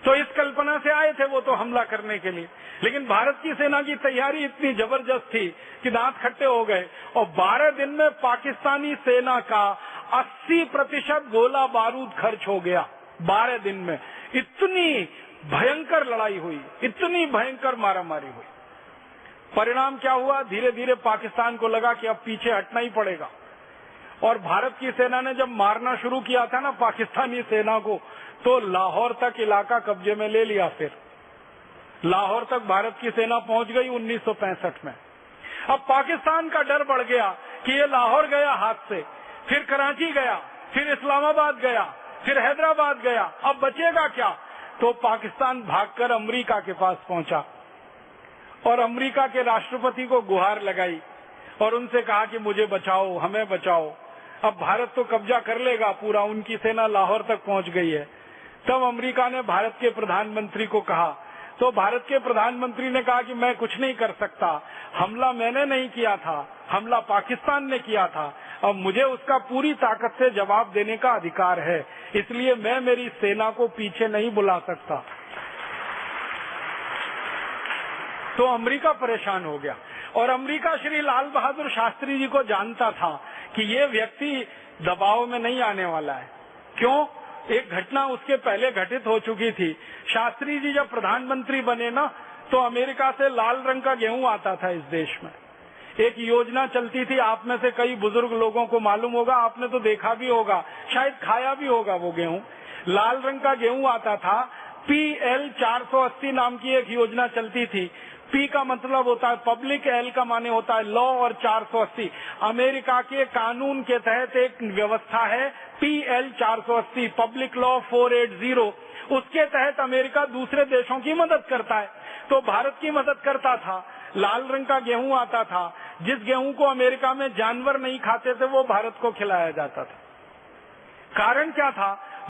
तो इस कल्पना से आए थे वो तो हमला करने के लिए, लेकिन भारत की सेना की तैयारी इतनी जबरदस्त थी कि दांत खट्टे हो गए। और 12 दिन में पाकिस्तानी सेना का 80% गोला बारूद खर्च हो गया। 12 दिन में इतनी भयंकर लड़ाई हुई, इतनी भयंकर मारामारी हुई। परिणाम क्या हुआ? धीरे धीरे पाकिस्तान को लगा कि अब पीछे हटना ही पड़ेगा। और भारत की सेना ने जब मारना शुरू किया था ना पाकिस्तानी सेना को, तो लाहौर तक इलाका कब्जे में ले लिया। फिर लाहौर तक भारत की सेना पहुंच गई 1965 में। अब पाकिस्तान का डर बढ़ गया कि ये लाहौर गया हाथ से, फिर कराची गया, फिर इस्लामाबाद गया, फिर हैदराबाद गया, अब बचेगा क्या? तो पाकिस्तान भागकर अमेरिका के पास पहुंचा और अमेरिका के राष्ट्रपति को गुहार लगाई और उनसे कहा कि मुझे बचाओ, हमें बचाओ। अब भारत तो कब्जा कर लेगा पूरा, उनकी सेना लाहौर तक पहुंच गई है। तब अमेरिका ने भारत के प्रधानमंत्री को कहा, तो भारत के प्रधानमंत्री ने कहा कि मैं कुछ नहीं कर सकता, हमला मैंने नहीं किया था, हमला पाकिस्तान ने किया था, अब मुझे उसका पूरी ताकत से जवाब देने का अधिकार है, इसलिए मैं मेरी सेना को पीछे नहीं बुला सकता। तो अमेरिका परेशान हो गया। और अमेरिका श्री लाल बहादुर शास्त्री जी को जानता था कि ये व्यक्ति दबाव में नहीं आने वाला है। क्यों? एक घटना उसके पहले घटित हो चुकी थी। शास्त्री जी जब प्रधानमंत्री बने ना, तो अमेरिका से लाल रंग का गेहूं आता था इस देश में। एक योजना चलती थी, आप में से कई बुजुर्ग लोगों को मालूम होगा, आपने तो देखा भी होगा, शायद खाया भी होगा वो गेहूं। लाल रंग का गेहूं आता था। PL 480 नाम की एक योजना चलती थी। P का मतलब होता है पब्लिक, L का माने होता है लॉ, और 480 अमेरिका के कानून के तहत एक व्यवस्था है PL 480, पब्लिक लॉ 480। उसके तहत अमेरिका दूसरे देशों की मदद करता है, तो भारत की मदद करता था। लाल रंग का गेहूं आता था, जिस गेहूं को अमेरिका में जानवर नहीं खाते थे वो भारत को खिलाया जाता था। कारण क्या था?